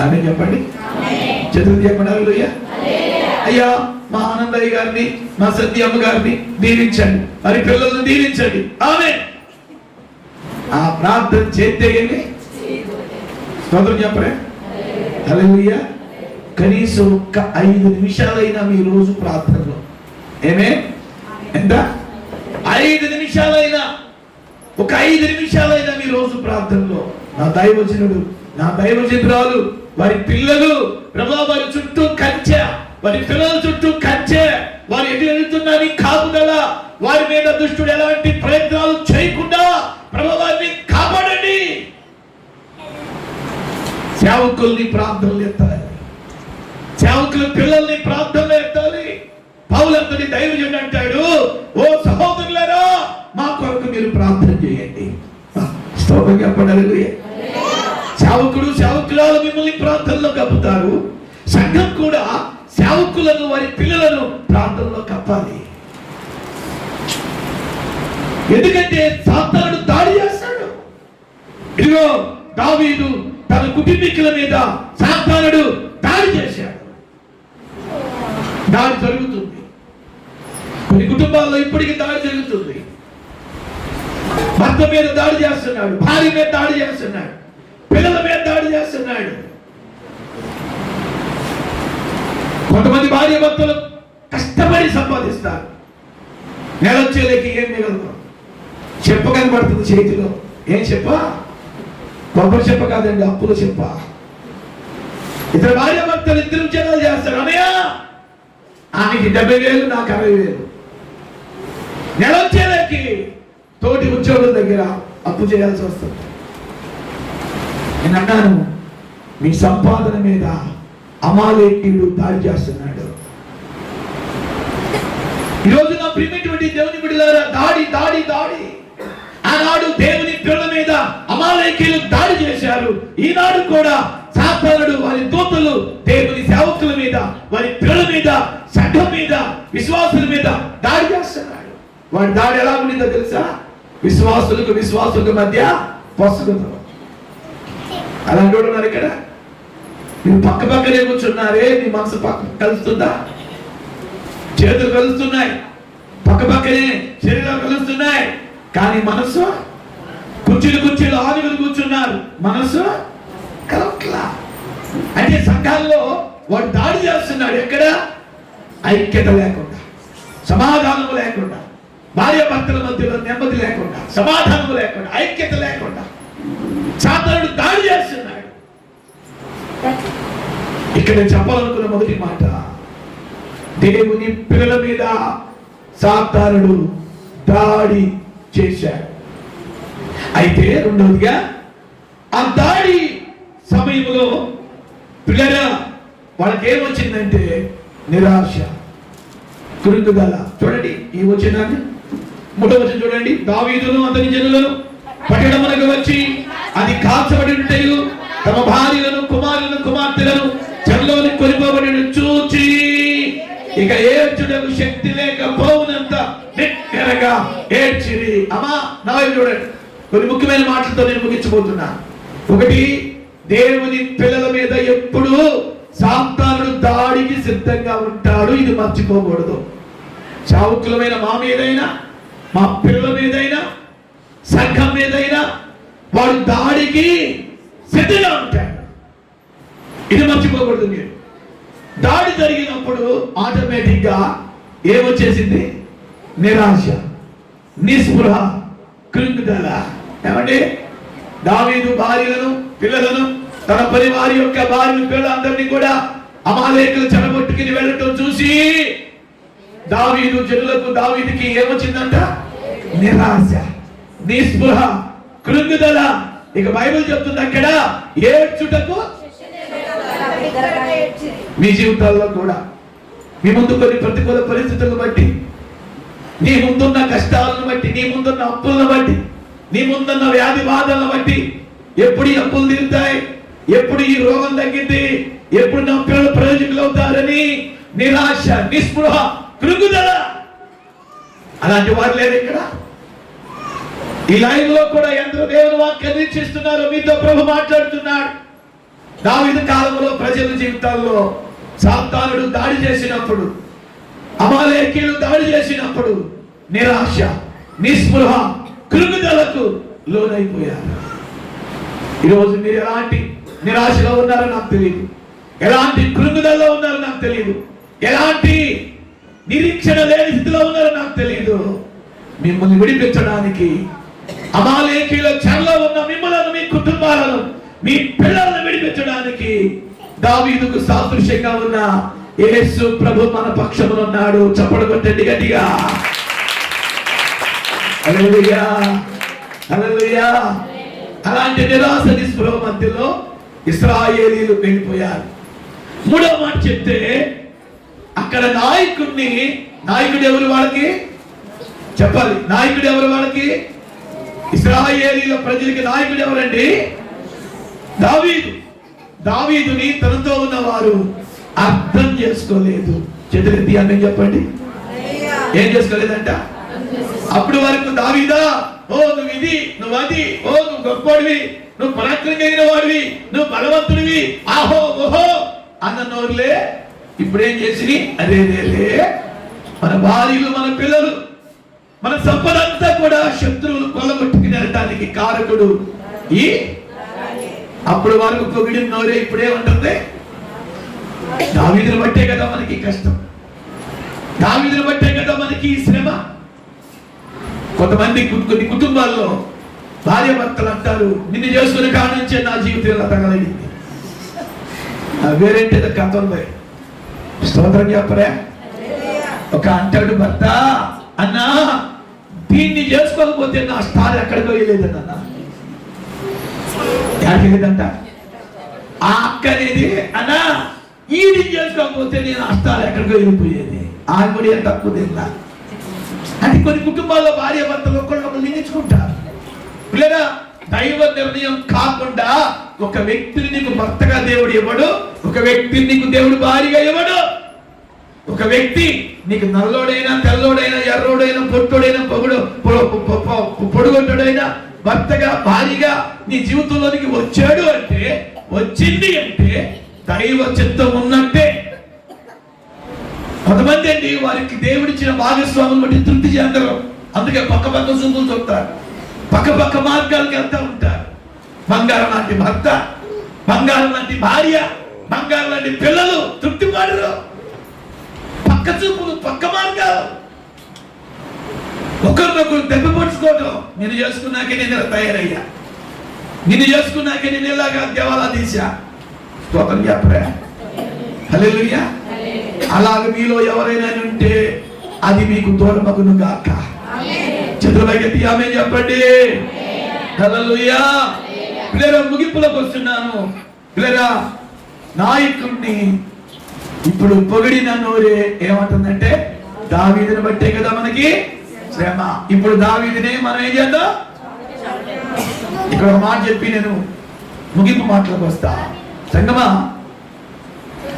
అని చెప్పండి. చదువు చెప్పండి. హల్లెలూయా. అయ్యా, మా ఆనందయ్య గారిని, మా సత్యమ్మ గారిని దీవించండి, మరి పిల్లల్ని దీవించండి. ఆమేన్. ఆ ప్రార్థన చేస్తే స్తోత్రం చెప్పరే. హల్లెలూయా. కనీసం ఒక 5 నిమిషాలైనా మీ రోజు ప్రార్థనలో, ఏమే ఎంత 5 నిమిషాలైనా, ఒక 5 నిమిషాలైనా మీ రోజు ప్రార్థనలో నా దైవజనుడు, నా దైవజనురాలు, వారి పిల్లలు ప్రభా, వారి చుట్టూ కంచె, వారి పిల్లల చుట్టూ కంచె, వారు ఎటు వెళ్తున్నారని కాపుదల, వారి మీద దుష్టుడు ఎలాంటి ప్రయత్నాలు చేయకుండా ప్రభా వారిని కాపాడండి. సేవకుల్ని ప్రార్థనలు ఎత్తాలి, సేవకుల పిల్లల్ని ప్రార్థనలు ఎత్తాలి. పౌలంతటి దైవజనుడు అంటాడు, ఓ సహోదరులారా, మా కొరకు మీరు ప్రార్థన చేయండి. స్తోత్రం చెప్పండి. హల్లెలూయా. సేవకుడు, సేవకురాలు మిమ్మల్ని ప్రార్థనలో కప్పుతారు. సంఘం కూడా సేవకులను, వారి పిల్లలను ప్రార్థనలో కప్పాలి. ఎందుకంటే సాతానుడు దాడి చేస్తాడు. ఇదిగో దావీదు తన కుటుంబీకుల మీద సాతానుడు దాడి చేశాడు. దాడి జరుగుతుంది, కొన్ని కుటుంబాల్లో ఇప్పటికీ దాడి జరుగుతుంది. భర్త మీద దాడి చేస్తున్నాడు, భార్య మీద దాడి చేస్తున్నాడు, పిల్లల మీద దాడి చేస్తున్నాడు. కొంతమంది భార్య భర్తలు కష్టపడి సంపాదిస్తారు, నెలొచ్చేలేకి ఏం మిగలదు. చెప్ప కనబడుతుంది చేతిలో. ఏం చెప్ప? కొబ్బరి చెప్ప కాదండి, అప్పుల చెప్ప. ఇద్దరు భార్య భర్తలు ఇద్దరు ఉద్యోగాలు చేస్తారు. అనయ్య, ఆమెకి 70,000, నాకు 60,000. నెలొచ్చేలేకి తోటి ఉద్యోగుల దగ్గర అప్పు చేయాల్సి వస్తుంది. నేను అన్నాను, మీ సంపాదన మీద అమాలేకీయుడు దాడి చేస్తున్నాడు. ఈరోజు నా ప్రియమైనటువంటి దేవుని బిడ్డలారా, దాడి దాడి దాడి. ఆనాడు దేవుని పిల్లల మీద అమాలేకీయులు దాడి చేశారు. ఈనాడు కూడా సాతానుడు, వారి దూతలు దేవుని సేవకుల మీద, వారి పిల్లల మీద, సంఘం మీద, విశ్వాసుల మీద దాడి చేస్తున్నాడు. వాడి దాడి ఎలా ఉండిందో తెలుసా? విశ్వాసులకు మధ్య పొసగదు. అలాంటి వాడు ఉన్నారు ఇక్కడ. మీరు పక్క పక్కనే కూర్చున్నారే, మీ మనసు పక్క కలుస్తుందా? చేతులు కలుస్తున్నాయి, పక్క పక్కనే శరీరాలు కలుస్తున్నాయి, కానీ మనసు కుర్చీలు ఆనుగులు కూర్చున్నారు, మనసు కలవట్లా. అంటే సంఘాల్లో వాడు దాడి చేస్తున్నాడు. ఎక్కడ? ఐక్యత లేకుండా, సమాధానం లేకుండా, భార్య భర్తల మధ్యలో నెమ్మది లేకుండా, సమాధానం లేకుండా, ఐక్యత లేకుండా సాతానుడు దాడి చేస్తున్నాడు. ఇక్కడ చెప్పాలనుకున్న మొదటి మాట, దేవుని పిల్లల మీద సాతానుడు దాడి చేశాడు. అయితే రెండవదిగా, ఆ దాడి సమయంలో పిల్లల వాళ్ళకి ఏమొచ్చిందంటే నిరాశ, కృంగుదల. చూడండి ఈ వచనాన్ని, 3వ వచనం చూడండి. దావీదును అతని జనులను పట్టణమునకు వచ్చి అది కాల్చబడి ఉంటయు తమ భార్యలను, కుమారులను, కుమార్తెలను చెరలోని కొనిపోబడి చూచి ఇక ఏడ్చుటకు శక్తి లేకపోవునంత నిక్కరగా ఏడ్చిరి. అమ్మా నా వైపు చూడండి, కొన్ని ముఖ్యమైన మాటలతో నేను ముగించబోతున్నా. ఒకటి, దేవుని పిల్లల మీద ఎప్పుడు సాతానుడు దాడికి సిద్ధంగా ఉంటాడు, ఇది మర్చిపోకూడదు. చావుకులమైన మా మీదైనా, మా పిల్లల మీదైనా, సంఘం మీదైనా వాడు దాడికి సిద్ధంగా ఉంటాడు, ఇది మర్చిపోకూడదు. మీరు దాడి జరిగినప్పుడు ఆటోమేటిక్ గా ఏమొచ్చేసింది? నిరాశ, నిస్పృహ, కృంగుదల. ఏమంటే దావీదు భార్యలను, పిల్లలను, తన పరివారి యొక్క భార్యలు, పిల్లలందరినీ కూడా అమాలేకులు చెడగొట్టుకుని వెళ్ళటం చూసి దావీదుకి ఏమొచ్చిందంట? నిరాశ, నిస్పృహ, కృంగుదల. ఇక బైబిల్ చెప్తుంది అక్కడ ఏడ్చుటకు. మీ జీవితాల్లో కూడా మీ ముందు కొన్ని ప్రతికూల పరిస్థితులను బట్టి, నీ ముందున్న కష్టాలను బట్టి, నీ ముందున్న అప్పులను బట్టి, నీ ముందున్న వ్యాధి బాధలను బట్టి, ఎప్పుడు ఈ అప్పులు తీరుతాయి, ఎప్పుడు ఈ రోగం తగ్గింది, ఎప్పుడు నా పిల్లలు ప్రయోజకులు అవుతారని నిరాశ, నిస్పృహ, కృంగుదల. అలాంటి వారు లేరు ఇక్కడ. ఈ లైన్ లో కూడా ఎందరో దేవుని వాక్యం నిరీక్షిస్తున్నారు, మీతో ప్రభు మాట్లాడుతున్నాడు. దావీదు కాలంలో ప్రజల జీవితాల్లో సాతానుడు దాడి చేసినప్పుడు, అమాలేకీయులు దాడి చేసినప్పుడు నిరాశ, నిస్పృహ, కృంగుదలకు లోనైపోయారు. ఈరోజు మీరు ఎలాంటి నిరాశలో ఉన్నారో నాకు తెలియదు, ఎలాంటి కృంగుదలలో ఉన్నారో నాకు తెలియదు, ఎలాంటి నిరీక్షణ లేని స్థితిలో ఉన్నారో నాకు తెలియదు. మిమ్మల్ని విడిపించడానికి, అమాలేకీయుల చెరలో ఉన్న మిమ్మల్ని, మీ కుటుంబాలను, మీ పిల్లలను విడిపించడానికి దావీదుకు సాదృశ్యంగా ఉన్న యేసు ప్రభు మన పక్షమున ఉన్నాడు. చప్పట్లు కొట్టండి గట్టిగా. హల్లెలూయా, హల్లెలూయా. అలాంటి నిరాశ, నిస్పృహ మధ్యలో ఇశ్రాయేలీయులు వెళ్ళిపోయారు. మూడో మాట చెప్తే, అక్కడ నాయకుడు ఎవరు వాళ్ళకి చెప్పాలి. నాయకుడు ఎవరు వాళ్ళకి? ఇశ్రాయేలీయుల ప్రజలకి నాయకుడు ఎవరండి? దావీదుని తనతో ఉన్నవారు అర్థం చేసుకోలేదు. చేతులెత్తి అర్థం చెప్పండి. ఏం చేసుకోలేదంట? అప్పుడు వరకు దావీదా, ఓ నువ్వు ఇది, నువ్వు అది, ఓ నువ్వు గొప్పవాడివి, నువ్వు పరాక్రమం కలిగిన వాడివి, నువ్వు బలవంతుడివి, ఆహో ఓహో అన్న నోరులే ఇప్పుడేం చేసి, అరే మన భార్యలు, మన పిల్లలు, మన సంపద అంతా కూడా శత్రువులు కొల్లగొట్టుకుని వెళ్ళటానికి కారకుడు ఈ. అప్పుడు వరకు పొగిడి నోరే ఇప్పుడేమంటుంది? దావీదుని బట్టే కదా మనకి కష్టం, దావీదుని బట్టే కదా మనకి శ్రమ. కొంతమంది కొన్ని కుటుంబాల్లో భార్య భర్తలు అంటారు, నిన్ను చేసుకునే కాడ నుంచే నా జీవితం ఇలా తగలగింది. వేరేంటే కథ ఉంది. స్తోత్రం చెప్పరా? ఒక అంటాడు భర్త, అన్నా దీన్ని చేసుకోకపోతే నా స్టార్ ఎక్కడికో వెళ్ళేదండి అన్న. ఎక్కడికెళ్ళేదంట? ఆ అక్క అనేది, అన్నా ఈడి చేసుకోకపోతే నేను ఆ స్టార్ ఎక్కడికో వెళ్ళిపోయేది. ఆ కూడా ఏం తక్కువ తిన్నా. అంటే కొన్ని కుటుంబాల్లో భార్య భర్తలు ఒకళ్ళు లింగించుకుంటారు. లేదా దైవ నిర్ణయం కాకుండా ఒక వ్యక్తిని నీకు భర్తగా దేవుడు ఇవ్వడు, ఒక వ్యక్తిని నీకు దేవుడు భార్యగా ఇవ్వడు. ఒక వ్యక్తి నీకు నల్లోడైనా, తెల్లోడైనా, ఎర్రోడైనా, పొట్టోడైనా, పొడుగొట్టడైనా భర్తగా, భార్యగా నీ జీవితంలోనికి వచ్చాడు అంటే, వచ్చింది అంటే దైవ చిత్తం ఉన్నట్టే. కొంతమంది అండి వారికి దేవుడిచ్చిన భాగస్వాములు బట్టి తృప్తి చెందరు. అందుకే పక్క చూపులు చూస్తారు, పక్క మార్గాలకు వెళ్తా ఉంటారు. బంగారం లాంటి భర్త, బంగారం లాంటి భార్య, బంగారం లాంటి పిల్లలు తృప్తి పడరు. పక్క చూపులు, పక్క మార్గాలు, ఒకరినొకరు దెబ్బ పడుచుకోవటం. నిన్ను చేసుకున్నాకే నేను ఇలా తయారయ్యా, నిన్ను చేసుకున్నాకే నేను ఇలాగా దేవాలా తీసా. స్తోత్రం చెప్పరా? హల్లెలూయా. అలాగే మీలో ఎవరైనా ఉంటే అది మీకు తోడమగును గాక. చేతుల పైకెత్తి ఆమేన్ చెప్పండి. హల్లెలూయా. పిల్లరా, ముగింపులోకి వస్తున్నాను. పిల్లరా, నాయకుడిని ఇప్పుడు పొగిడిన నోరే ఏమంటుందంటే, దావీదుని బట్టే కదా మనకి శ్రమ. ఇప్పుడు దావీదునే మనం ఏం చేద్దాం? ఇక్కడ ఒక మాట చెప్పి నేను ముగింపు మాటలకు వస్తా. సంగమా,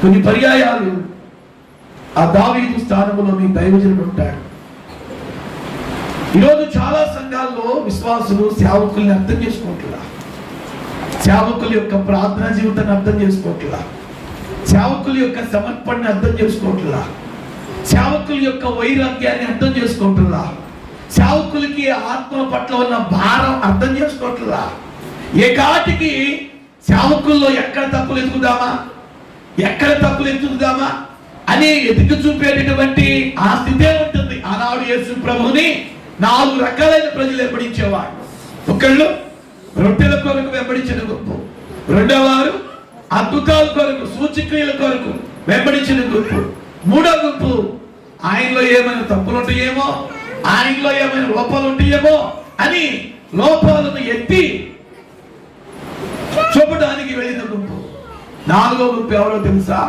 కొన్ని పర్యాయాలు ఆ దావీదు స్థానంలో మీ దైవజనుడు ఉంటాడు. ఈరోజు చాలా సంఘాల్లో విశ్వాసులు సేవకుల్ని అర్థం చేసుకోవట్లా, సేవకుల యొక్క ప్రార్థనా జీవితాన్ని అర్థం చేసుకోవట్లా, సేవకుల యొక్క సమర్పణని అర్థం చేసుకోవట్లా, సేవకుల యొక్క వైరాగ్యాన్ని అర్థం చేసుకోవట్లా, సేవకులకి ఆత్మ పట్ల ఉన్న భారం అర్థం చేసుకోవట్లా. ఏకాటికి సేవకుల్లో ఎక్కడ తప్పులు ఎత్తుకుదామా అని ఎదుగు చూపేటటువంటి ఆ స్థితే ఉంటుంది. ఆనాడు యేసు ప్రభువుని 4 రకాలైన ప్రజలు వెంబడించేవాడు. ఒకళ్ళు రొట్టెల కొరకు వెంబడించిన గుంపు, రెండవ వారు అద్భుతాల కొరకు సూచక్రియల కొరకు వెంబడించిన గుంపు, మూడో గుంపు ఆయనలో ఏమైనా తప్పులు ఉంటాయేమో, ఆయనలో ఏమైనా లోపాలు ఉంటాయేమో అని లోపాలను ఎత్తి చూపడానికి వెళ్ళిన గుంపు. 4వ గుంపు ఎవరో తెలుసా?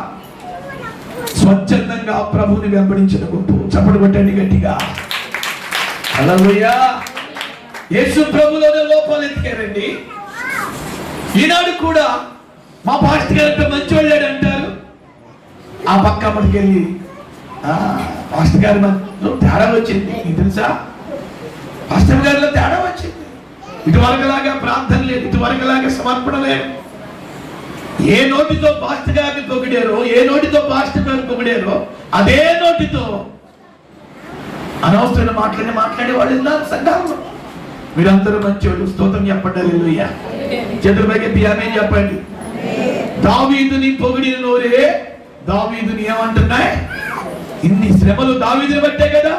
స్వచ్ఛందంగా ప్రభువుని వెంబడించిన గుంపు. చప్పటి కొట్టండి గట్టిగా. హల్లెలూయా. యేసు ప్రభులోనే లోపాలు ఎత్తికారండి. ఈనాడు కూడా మా పాస్టర్ గారు మంచి వెళ్ళాడు అంటారు, ఆ పక్క అమ్మడికెళ్ళి పాస్టర్ గారి మధ్యలో తేడా వచ్చింది. నీకు తెలుసా? పాస్టర్ గారిలో తేడా వచ్చింది. ఇటువరకులాగా ప్రార్థన లేదు, ఇటువరకులాగా సమర్పణ లేదు. ఏ నోటితో పాస్టర్ గారిని పొగిడారో, ఏ నోటితో పాస్టర్ గారిని పొగిడారో అదే నోటితో అనవసరమైన మాట్లాడే వాళ్ళు ఉన్నారు సంఘంలో. మీరందరూ మంచివాళ్ళు. స్తోత్రం చెప్పండి. హల్లెలూయా. చేతుల పైకి ఆమేన్ చెప్పండి. దావీదుని పొగిడిన నోరే దావీదుని ఏమంటున్నాయి? ఇన్ని శ్రమలు దావీదుని బట్టే కదా.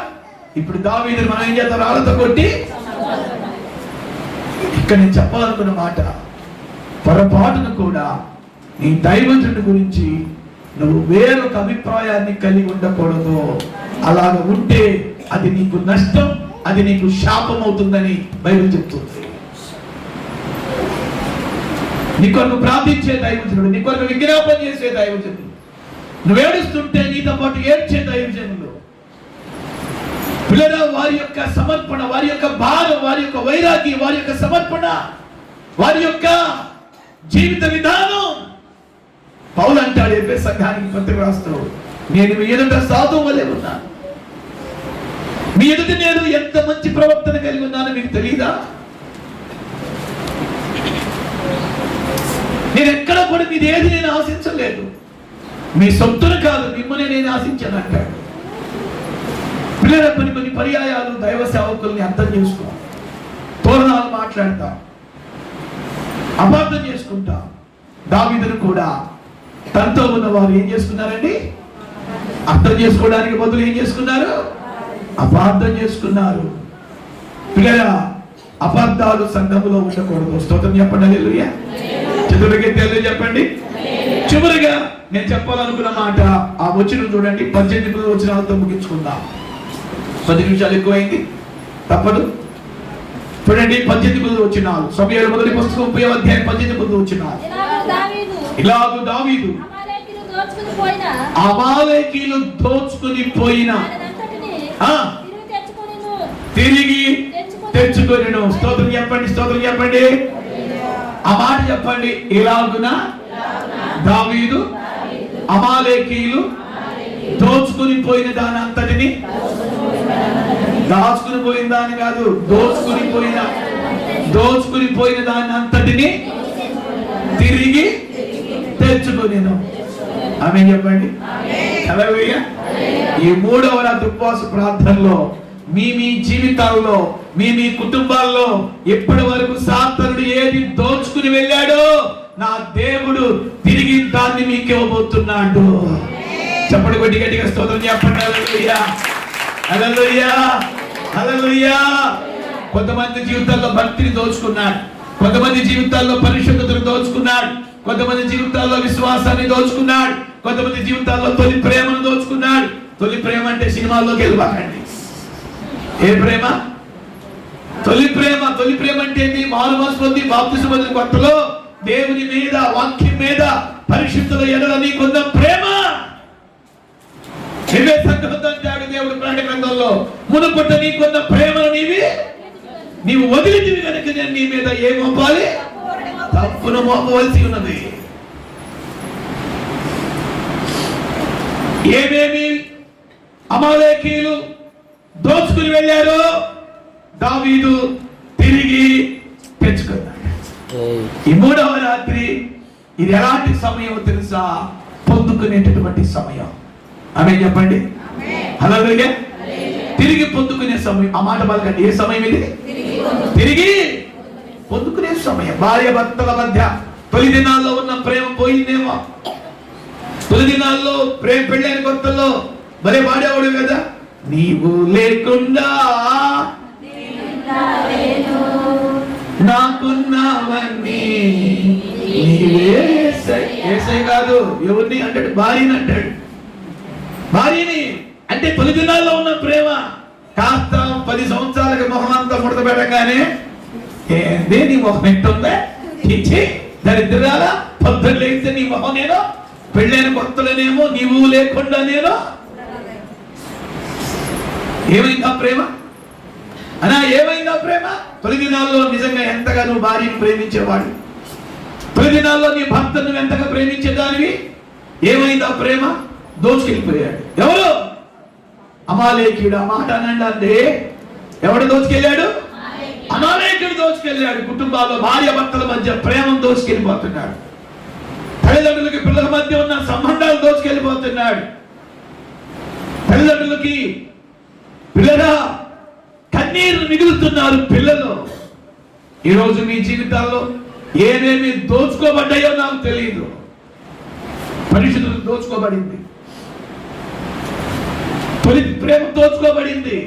ఇప్పుడు దావీదుని మనం ఏం చేద్దాం? రాళ్ళతో కొట్టి. ఇక్కడ నేను చెప్పాలనుకున్న మాట, పొరపాటును కూడా నీ దైవజనుడి గురించి నువ్వు వేరొక అభిప్రాయాన్ని కలిగి ఉండకూడదు. అలాగ ఉంటే అది నీకు నష్టం, అది నీకు శాపం అవుతుందని బైబిల్ చెప్తుంది. నీ కొరకు ప్రార్థించే దైవజనుడు, నీ కొరకు విజ్ఞాపన చేసే దైవజనుడు, నువ్వు ఏడుస్తుంటే నీతో పాటు ఏడ్చే దైవజనుడు, పిల్లల వారి యొక్క సమర్పణ, వారి యొక్క భారం, వారి యొక్క వైరాగ్యం, వారి యొక్క సమర్పణ, వారి యొక్క జీవిత విధానం. పౌలు అంటాడు ఎఫెసు సంఘానికి పత్రిక రాస్తూ, నేను మీ ఎదుట సాధువు వలె ఉన్నాను, మీ ఎదుట నేను ఎంత మంచి ప్రవర్తన కలిగి ఉన్నానో మీకు తెలియదా? నేను ఎక్కడ కూడా మీది ఏది నేను ఆశించలేదు, మీ సొంతును కాదు మిమ్మల్ని నేను ఆశించాను అంటాడు. పిల్లల కొన్ని పర్యాయాలు దైవ సేవకుల్ని అర్థం చేసుకో, తోరణాలు మాట్లాడతాం, అపార్థం చేసుకుంటాం. దావీదును కూడా తనతో ఉన్న వారు ఏం చేసుకున్నారండి? అర్థం చేసుకోవడానికి బదులు ఏం చేసుకున్నారు? అపార్థం చేసుకున్నారు. పిల్లల అపార్థాలు సంఘములో ఉండకూడదు. స్తోత్రం చెప్పండి. హల్లెలూయా. చతుర్లకి చెప్పండి. చివరిగా నేను చెప్పాలనుకున్న మాట ఆ వచనం చూడండి. 18 వచనాలతో ముగించుకుందాం. 10 నిమిషాలు ఎక్కువైంది, తప్పదు. చూడండి 18 వచనాలు. సమూయేలు మొదటి పుస్తకం 30వ అధ్యాయం 18 వచనాలు. ఇలాగు దావీదు అమాలేకీయులు దోచుకుని పోయిన తిరిగి తెచ్చుకొనెను. స్తోత్రం చెప్పండి. స్తోత్రం చెప్పండి. ఆ మాట చెప్పండి. ఇలాగున దావీదు అమాలేకీయులు దోచుకుని పోయిన దాని అంతటిని, దాచుకుని పోయిన దాన్ని కాదు, దోచుకుని పోయిన దాన్ని అంతటిని తిరిగి తెచ్చుకొనెను. ఆమేన్ చెప్పండి. హల్లెలూయా. ఈ 3వ రాత్రి ఉపవాస ప్రార్థనలో మీ జీవితాల్లో, మీ కుటుంబాల్లో ఇప్పటి వరకు సాతానుడు ఏది దోచుకుని వెళ్ళాడో నా దేవుడు తిరిగి దాన్ని మీకు ఇవ్వబోతున్నాడు. చెప్పండి గట్టిగా స్తోత్రం చెప్పండి. హల్లెలూయా. హల్లెలూయా. హల్లెలూయా. కొంతమంది జీవితాల్లో భక్తిని దోచుకున్నాడు, కొంతమంది జీవితాల్లో పరిశుద్ధతను దోచుకున్నాడు, కొంతమంది జీవితాల్లో విశ్వాసాన్ని దోచుకున్నాడు, కొంతమంది జీవితాల్లో తొలి ప్రేమను దోచుకున్నాడు. తొలి ప్రేమ అంటే సినిమాల్లోకి వెళ్ళిపోకండి. ఏ ప్రేమ? తొలి ప్రేమ. తొలి ప్రేమ అంటే ఏంటి? మారు మనసు పొంది బాప్తిసం పొందిన కొత్తలో దేవుని మీద, వాక్యం మీద, పరిశుద్ధుల ఎడల నీకున్న ప్రేమ. అంటాడు దేవుడు ప్రకటన గ్రంథంలో, మునుపట నీకున్న ప్రేమను నీవు వదిలితివి కనుక నేను నీ మీద ఏం మోపాలి? తప్పును మోపవలసి ఉన్నది. ఏమేమి అమాలేకీయులు దోచుకుని వెళ్ళారో దావీదు తిరిగి తెచ్చుకున్నాడు. ఈ మూడవ రాత్రి ఇది ఎలాంటి సమయం తెలుసా? పొందుకునేటటువంటి సమయం. ఆమె చెప్పండి హల్లెలూయా. తిరిగి పొందుకునే సమయం. ఆ మాట పలకండి. ఏ సమయం ఇది? తిరిగి పొందుకునే సమయం. భార్య భర్తల మధ్య తొలి దినాల్లో ఉన్న ప్రేమ పోయిందేమో. తొలి దినాల్లో ప్రేమ పెళ్ళైన కొత్తల్లో భలే వాడేవాడు కదా, నీవు లేకుండా నాకున్నావన్నీ నీవే. ఏసై కాదు, ఎవరిని అంటాడు? భార్యని అంటాడు. భార్యని అంటే తొలి దినాల్లో ఉన్న ప్రేమ కాస్త 10 సంవత్సరాలకి మొహం అంతా ముడత పెట్టగానే ఏంది నీ మొహం ఎట్టుందా, ఇచ్చి దరిద్రాల పొద్దున్న లేస్తే నీ మొహం నేను పెళ్ళైన కొత్తలోనేమో నీవు లేకుండా నేను. ఏమైందా ప్రేమ అనా? ఏమైందా ప్రేమ? తొలి దినాల్లో నిజంగా ఎంతగా నువ్వు భార్యను ప్రేమించేవాడు, తొలి దినాల్లో నీ భర్త నువ్వు ఎంతగా ప్రేమించేదానివి. ఏమైందా ప్రేమ? దోచుకెళ్ళిపోయాడు. ఎవరు? అమాలేకీయుడు. ఆ మాట అనండి. ఎవడు దోచుకెళ్ళాడు? అమాలేకీయుడు దోచుకెళ్ళాడు. కుటుంబాల్లో భార్య భర్తల మధ్య ప్రేమను దోచుకెళ్ళిపోతున్నాడు. తల్లిదండ్రులకి పిల్లల మధ్య ఉన్న సంబంధాలు దోచుకెళ్ళిపోతున్నాడు. తల్లిదండ్రులకి పిల్లరా కన్నీరు మిగులుతున్నారు పిల్లలు. ఈరోజు మీ జీవితాల్లో ఏమేమి దోచుకోబడ్డాయో నాకు తెలియదు. పరిశుద్ధులు దోచుకోబడింది, తొలి ప్రేమ దోచుకోబడింది,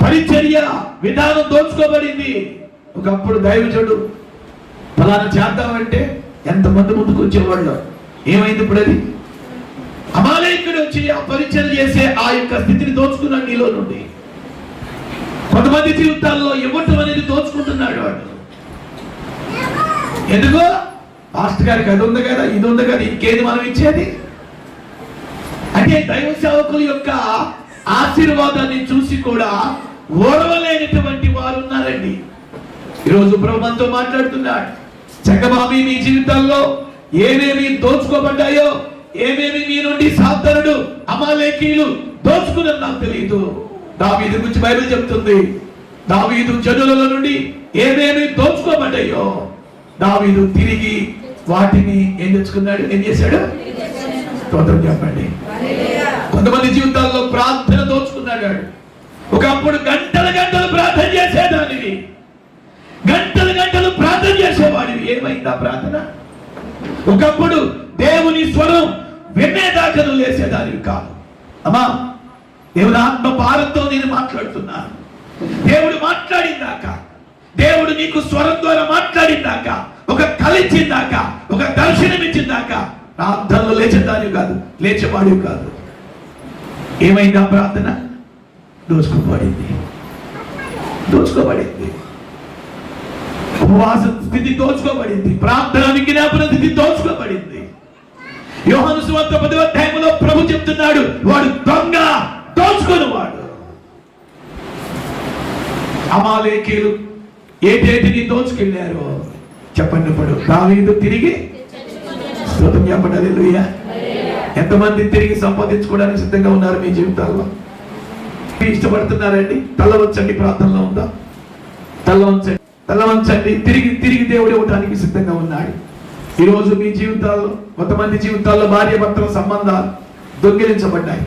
పరిచర్య విధానం దోచుకోబడింది. ఒకప్పుడు దైవజనుడు ఫలానా చేద్దామంటే ఎంతమంది ముందుకు వచ్చేవాళ్ళు. ఏమైంది ఇప్పుడు? అది అమాలేకుడు వచ్చి ఆ పరిచర్య చేసే ఆ యొక్క స్థితిని దోచుకున్నాడు నీలో నుండి. కొంతమంది జీవితాల్లో ఇవ్వటం అనేది దోచుకుంటున్నాడు వాడు. ఎందుకో పాస్టర్ గారికి అది ఉంది కదా, ఇది ఉంది కదా, ఇంకేది మనం ఇచ్చేది అంటే దైవ సేవకుల యొక్క ఆశీర్వాదాన్ని చూసి కూడా ఓర్వలేనటువంటి వారు ఉన్నారండి. ఈరోజు ప్రభు మనతో మాట్లాడుతున్నాడు. చక్కమామి మీ జీవితాల్లో ఏమేమి దోచుకోబడ్డాయో, ఏమేమి మీ నుండి సాతానుడు అమాలేకీయులు దోచుకున్నది నాకు తెలియదు. దావీదు గురించి బైబిల్ చెప్తుంది. దావీదు జనుల నుండి ఏమేమి దోచుకోబడ్డాయో దావీదు తిరిగి వాటిని ఏం తెచ్చుకున్నాడు? ఏం చేశాడు? స్తోత్రం చెప్పండి. కొంతమంది జీవితాల్లో ప్రార్థన దోచుకున్నాడు. ఒకప్పుడు గంటలు గంటలు ప్రార్థన చేసేదానివి, గంటలు గంటలు ప్రార్థన చేసేవాడివి. ఏమైందా ప్రార్థన? ఒకప్పుడు దేవుని స్వరం వినేదాకా నువ్వు లేసేదానివి కాదు. అమ్మా, దేవుని ఆత్మ భారంతో నేను మాట్లాడుతున్నాను. దేవుడు మాట్లాడిందాక, దేవుడు నీకు స్వరం ద్వారా మాట్లాడిందాక, ఒక కలిచిందాక, ఒక దర్శనం ఇచ్చిందాక ప్రార్థనలో లేచేదానివి కాదు, లేచేవాడివి కాదు. ఏమైందా ప్రార్థన? దోచుకోబడింది, దోచుకోబడింది. ఉపవాస స్థితి దోచుకోబడింది, ప్రార్థన విజ్ఞాపన స్థితి దోచుకోబడింది. యోహాను సువార్త 10వ అధ్యాయంలో ప్రభు చెప్తున్నాడు, వాడు దొంగ, దోచుకునేవాడు. అమాలేకీయులు ఏటేటిని దోచుకెళ్ళారో చెప్పండి. ఇప్పుడు దావీదు తిరిగి స్తోత్రం చెప్పండి. హల్లెలూయా. ఎంతమంది తిరిగి సంపాదించుకోవడానికి సిద్ధంగా ఉన్నారు మీ జీవితాల్లో? ఇష్టపడుతున్నారండి? తల వంచండి. ప్రార్థనలో ఉందా? తల వంచండి, తల వంచండి. తిరిగి తిరిగి దేవుడు ఇవ్వడానికి సిద్ధంగా ఉన్నాడు. ఈరోజు మీ జీవితాల్లో, కొంతమంది జీవితాల్లో భార్య భర్తల సంబంధాలు దొంగిలించబడ్డాయి.